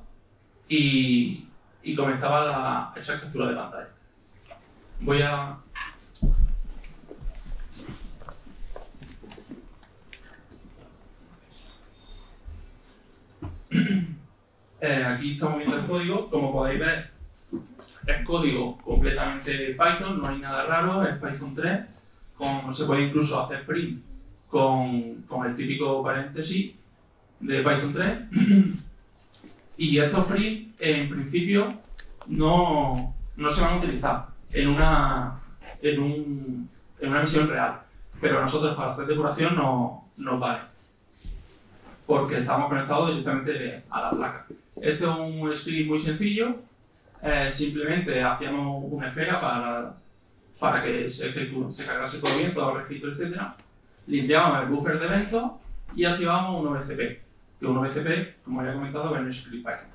y comenzaba a echar captura de pantalla. Voy a... aquí estamos viendo el código. Como podéis ver, es código completamente Python, no hay nada raro, es Python 3, se puede incluso hacer print con el típico paréntesis de Python 3. Y estos print, en principio, no se van a utilizar en una misión real, pero nosotros para hacer depuración nos vale, porque estamos conectados directamente a la placa. Este es un script muy sencillo. Simplemente hacíamos una espera para que se cargase todo bien, todo el registro, etc. Limpiábamos el buffer de eventos y activábamos un OVCP, que un OVCP, como ya he comentado, es un script Python.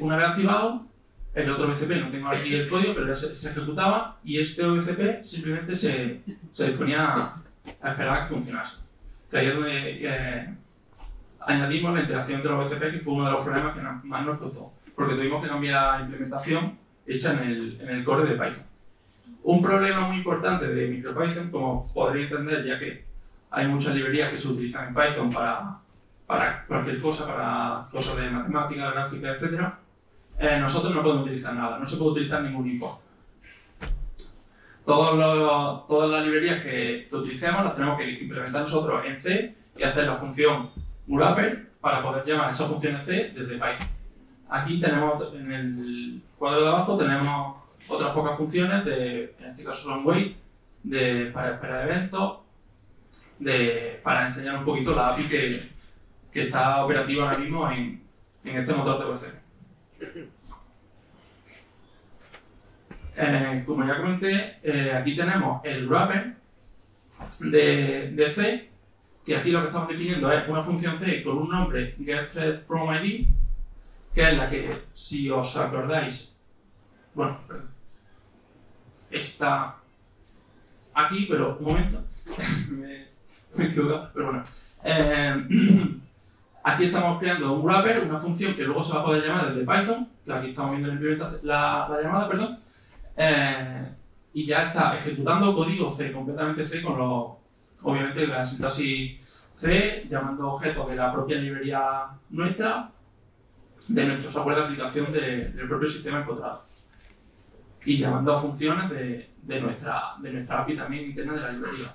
Una vez activado, el otro OVCP, no tengo aquí el código, pero ya se ejecutaba, y este OVCP simplemente se disponía a esperar a que funcionase. Que ahí es donde añadimos la integración entre los OVCP, que fue uno de los problemas que más nos costó, porque tuvimos que cambiar la implementación hecha en el core de Python. Un problema muy importante de MicroPython, como podréis entender, ya que hay muchas librerías que se utilizan en Python para cualquier cosa, para cosas de matemática, gráfica, etc., nosotros no podemos utilizar nada, no se puede utilizar ningún import. Todas las librerías que utilicemos las tenemos que implementar nosotros en C y hacer la función wrapper para poder llamar esa función en C desde Python. Aquí tenemos, en el cuadro de abajo, tenemos otras pocas funciones, en este caso long wait, para esperar eventos, para enseñar un poquito la API que está operativa ahora mismo en este motor de VC. Como ya comenté, aquí tenemos el wrapper de C, que aquí lo que estamos definiendo es una función C con un nombre getThreadFromID, que es la que, si os acordáis, bueno, perdón, está aquí, pero un momento, me he equivocado, pero bueno. Aquí estamos creando un wrapper, una función que luego se va a poder llamar desde Python, que aquí estamos viendo la llamada, perdón, y ya está ejecutando código C, completamente C, obviamente con la sintaxis C, llamando objetos de la propia librería nuestra, de nuestro software de aplicación del propio sistema encontrado, y llamando a funciones de nuestra API también interna de la librería.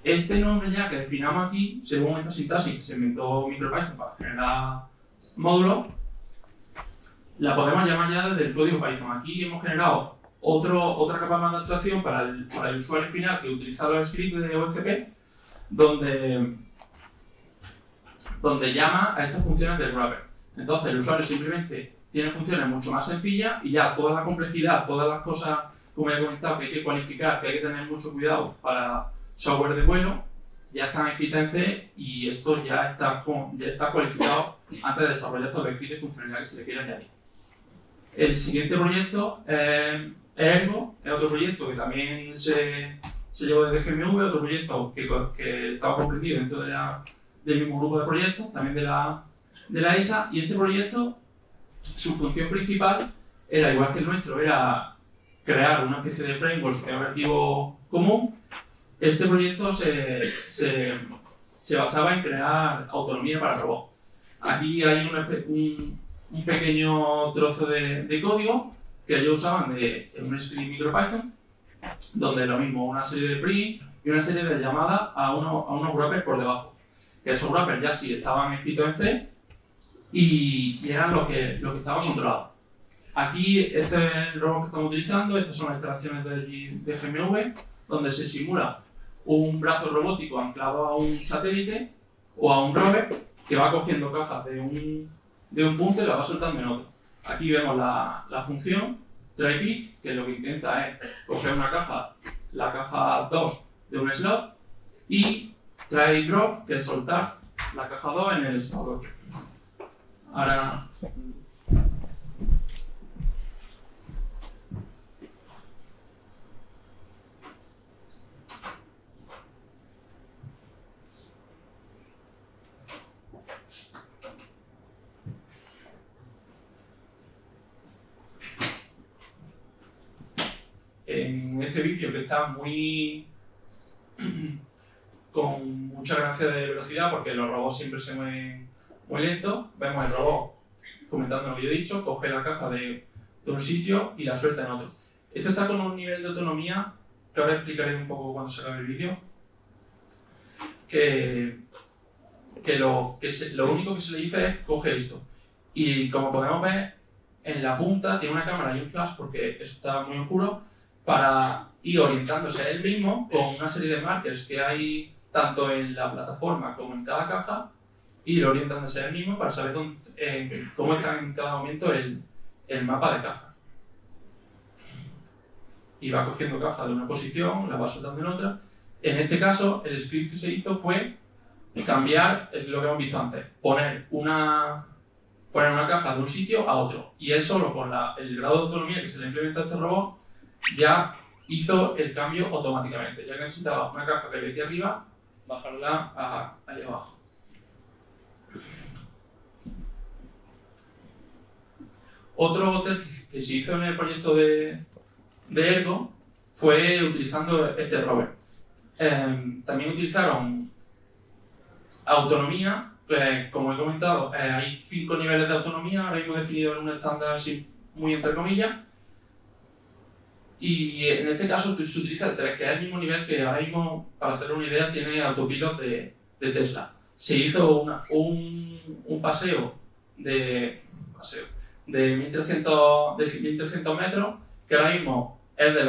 Este nombre ya que definamos aquí, según esta sintaxis, se inventó MicroPython para generar módulos, la podemos llamar ya desde el código Python. Aquí hemos generado otra capa más de abstracción para el usuario final que utiliza los scripts de OCP, donde llama a estas funciones del wrapper. Entonces el usuario simplemente tiene funciones mucho más sencillas y ya toda la complejidad, todas las cosas, como he comentado, que hay que cualificar, que hay que tener mucho cuidado para software de vuelo, ya están escritas en C y esto ya está cualificado antes de desarrollar todo el script de funcionalidad que se le quiera añadir. El siguiente proyecto es Ergo, es otro proyecto que también se llevó desde GMV, otro proyecto que estaba comprendido dentro del mismo grupo de proyectos, también de la ESA, y este proyecto, su función principal era, igual que el nuestro, era crear una especie de framework sistema operativo común. Este proyecto se basaba en crear autonomía para robots. Aquí hay un pequeño trozo de código que ellos usaban de un script MicroPython, donde lo mismo, una serie de print y una serie de llamadas a unos wrappers por debajo. Que esos wrappers ya sí estaban escritos en C y eran lo que estaba controlado. Aquí este es el robot que estamos utilizando, estas son las instalaciones de GMV, donde se simula un brazo robótico anclado a un satélite o a un rover que va cogiendo cajas de un punto y la va soltando en otro. Aquí vemos la función tryPick, que lo que intenta es coger una caja, la caja 2 de un slot, y tryDrop, que es soltar la caja 2 en el slot 8. Ahora, en este vídeo, que está con mucha ganancia de velocidad, porque los robots siempre se mueven muy lento, vemos el robot comentando lo que yo he dicho, coge la caja de un sitio y la suelta en otro. Esto está con un nivel de autonomía que ahora explicaré un poco cuando se acabe el vídeo, que lo único que se le dice es coge esto, y como podemos ver en la punta tiene una cámara y un flash, porque eso está muy oscuro, para ir orientándose él mismo con una serie de markers que hay tanto en la plataforma como en cada caja, ir orientándose él mismo para saber cómo está en cada momento el mapa de caja. Y va cogiendo caja de una posición, la va soltando en otra. En este caso, el script que se hizo fue cambiar lo que hemos visto antes, poner una caja de un sitio a otro. Y él solo, con el grado de autonomía que se le implementa a este robot, ya hizo el cambio automáticamente. Ya que necesitaba una caja que ve aquí arriba, bajarla ahí abajo. Otro que se hizo en el proyecto de Ergo fue utilizando este rover. También utilizaron autonomía como he comentado, hay 5 niveles de autonomía, ahora mismo definido en un estándar así muy entre comillas. Y en este caso se utiliza el 3, que es el mismo nivel que ahora mismo, para hacer una idea, tiene autopilot de Tesla. Se hizo un paseo de 1.300 metros, que ahora mismo es de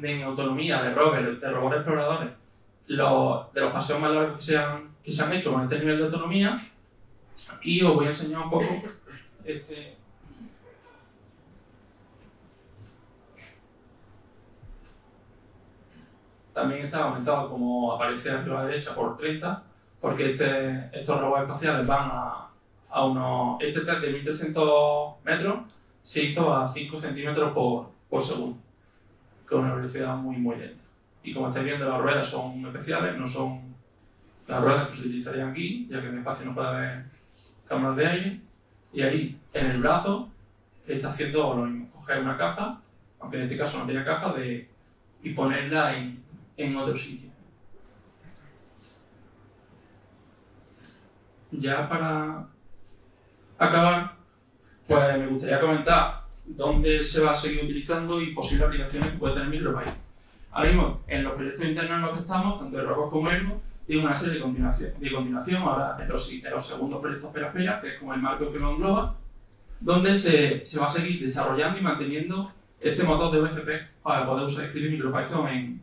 en autonomía de robots exploradores, de los paseos más largos que se han hecho con este nivel de autonomía. Y os voy a enseñar un poco También está aumentado, como aparece arriba a la derecha, por 30, porque estos robots espaciales van a unos... Este test de 1.300 metros se hizo a 5 centímetros por segundo, con una velocidad muy lenta. Y como estáis viendo, las ruedas son especiales, no son las ruedas que se utilizarían aquí, ya que en el espacio no puede haber cámaras de aire. Y ahí, en el brazo, está haciendo lo mismo, coger una caja, aunque en este caso no tiene caja, y ponerla en otro sitio. Ya para acabar, pues me gustaría comentar dónde se va a seguir utilizando y posibles aplicaciones que puede tener MicroPython. Ahora mismo, en los proyectos internos en los que estamos, tanto de Robot como Ergo, tiene una serie de continuación ahora en los segundos proyectos Pera, que es como el marco que lo engloba, donde se va a seguir desarrollando y manteniendo este motor de UFP para poder escribir MicroPython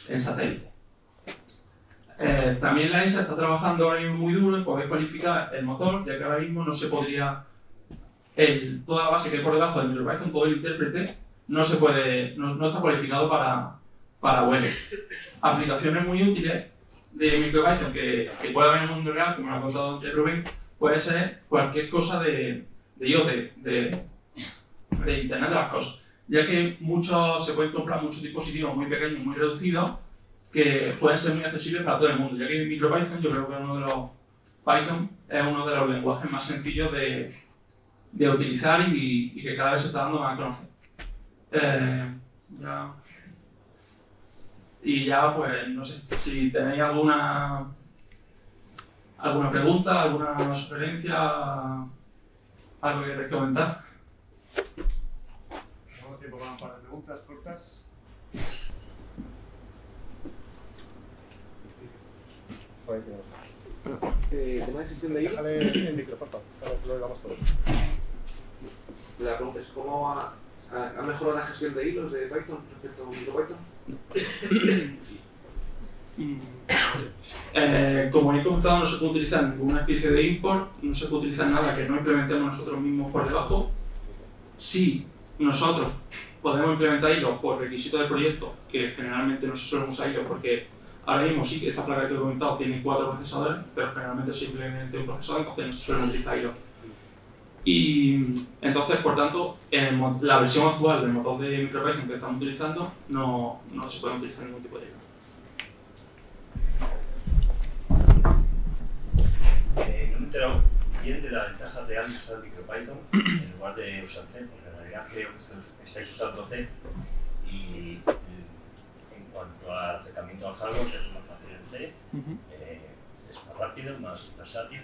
en satélite. También la ESA está trabajando ahora mismo muy duro en poder cualificar el motor, ya que ahora mismo no se podría... toda la base que hay por debajo de MicroPython, todo el intérprete, no está cualificado para vuelo. Aplicaciones muy útiles de MicroPython que puede haber en el mundo real, como lo ha contado antes Rubén, puede ser cualquier cosa de IoT, de Internet de las cosas, ya que se pueden comprar muchos dispositivos muy pequeños, muy reducidos, que pueden ser muy accesibles para todo el mundo, ya que MicroPython yo creo que Python es uno de los lenguajes más sencillos de utilizar y que cada vez se está dando más a conocer. Ya pues no sé, si tenéis alguna pregunta, alguna sugerencia, algo que queréis comentar. Tenemos tiempo para un par de preguntas cortas. Tema de gestión de hilos. Déjale el micro, por favor, para que lo oigamos todo. La pregunta es, ¿cómo ha mejorado la gestión de hilos de Python respecto a MicroPython? Como he comentado, no se puede utilizar ninguna especie de import, no se puede utilizar nada que no implementemos nosotros mismos por debajo. Si nosotros podemos implementar hilos por requisito del proyecto, que generalmente no se suelen usar hilos porque ahora mismo sí que esta placa que he comentado tiene 4 procesadores, pero generalmente simplemente un procesador, entonces no se suelen utilizar hilos. Y entonces, por tanto, la versión actual del motor de MicroPython que estamos utilizando no se puede utilizar ningún tipo de hilo. No me he enterado bien de la ventaja real de usar MicroPython en lugar de usar C, porque en realidad creo que estáis usando C y en cuanto al acercamiento al hardware es más fácil en C, es más rápido, más versátil.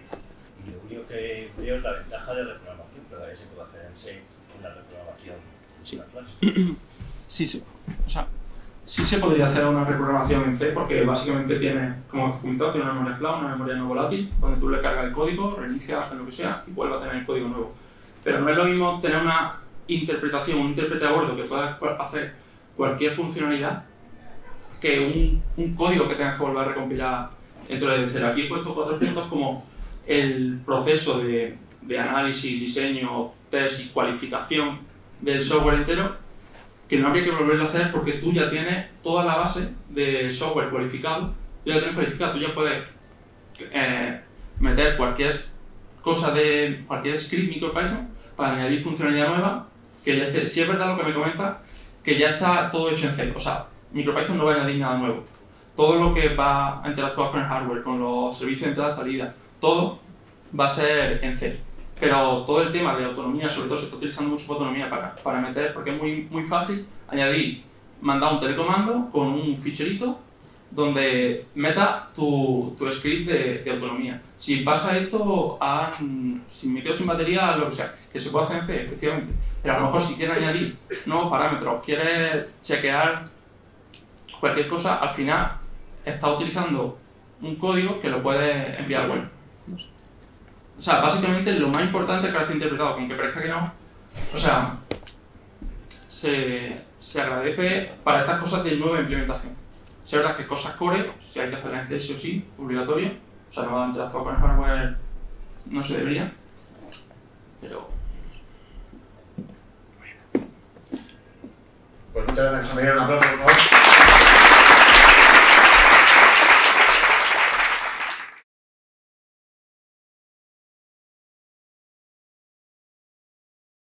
Y lo único que veo es la ventaja de reprogramación, pero a veces se puede hacer en C en la reprogramación de la clase. Sí. O sea, sí se podría hacer una reprogramación en C porque básicamente tiene, como os he comentado, tiene una memoria flash, una memoria no volátil, donde tú le cargas el código, reinicias, haces lo que sea y vuelve a tener el código nuevo. Pero no es lo mismo tener una interpretación, un intérprete a bordo que pueda hacer cualquier funcionalidad que un código que tengas que volver a recompilar dentro de cero. Aquí he puesto 4 puntos como el proceso de análisis, diseño, test y cualificación del software entero, que no habría que volverlo a hacer porque tú ya tienes toda la base de software cualificado, tú ya tienes cualificado, tú ya puedes meter cualquier cosa de cualquier script MicroPython para añadir funcionalidad nueva, que ya esté. Si es verdad lo que me comenta, que ya está todo hecho en C, o sea, MicroPython no va a añadir nada nuevo. Todo lo que va a interactuar con el hardware, con los servicios de entrada y salida, todo va a ser en C. Pero todo el tema de autonomía, sobre todo se está utilizando mucho autonomía para meter, porque es muy fácil añadir, mandar un telecomando con un ficherito donde metas tu script de autonomía. Si pasa esto, si me quedo sin batería, lo que sea, que se puede hacer en C, efectivamente. Pero a lo mejor si quieres añadir nuevos parámetros, quieres chequear cualquier cosa, al final estás utilizando un código que lo puedes enviar web. O sea, básicamente lo más importante es que esté interpretado, aunque parezca que no. O sea, se agradece para estas cosas de nueva implementación. Es verdad que cosas core, si hay que hacerlas en C sí o sí, obligatorio. O sea, no va a interactuar con el hardware, no se debería. Pero... Pues muchas gracias, que se me dieron un aplauso, por favor.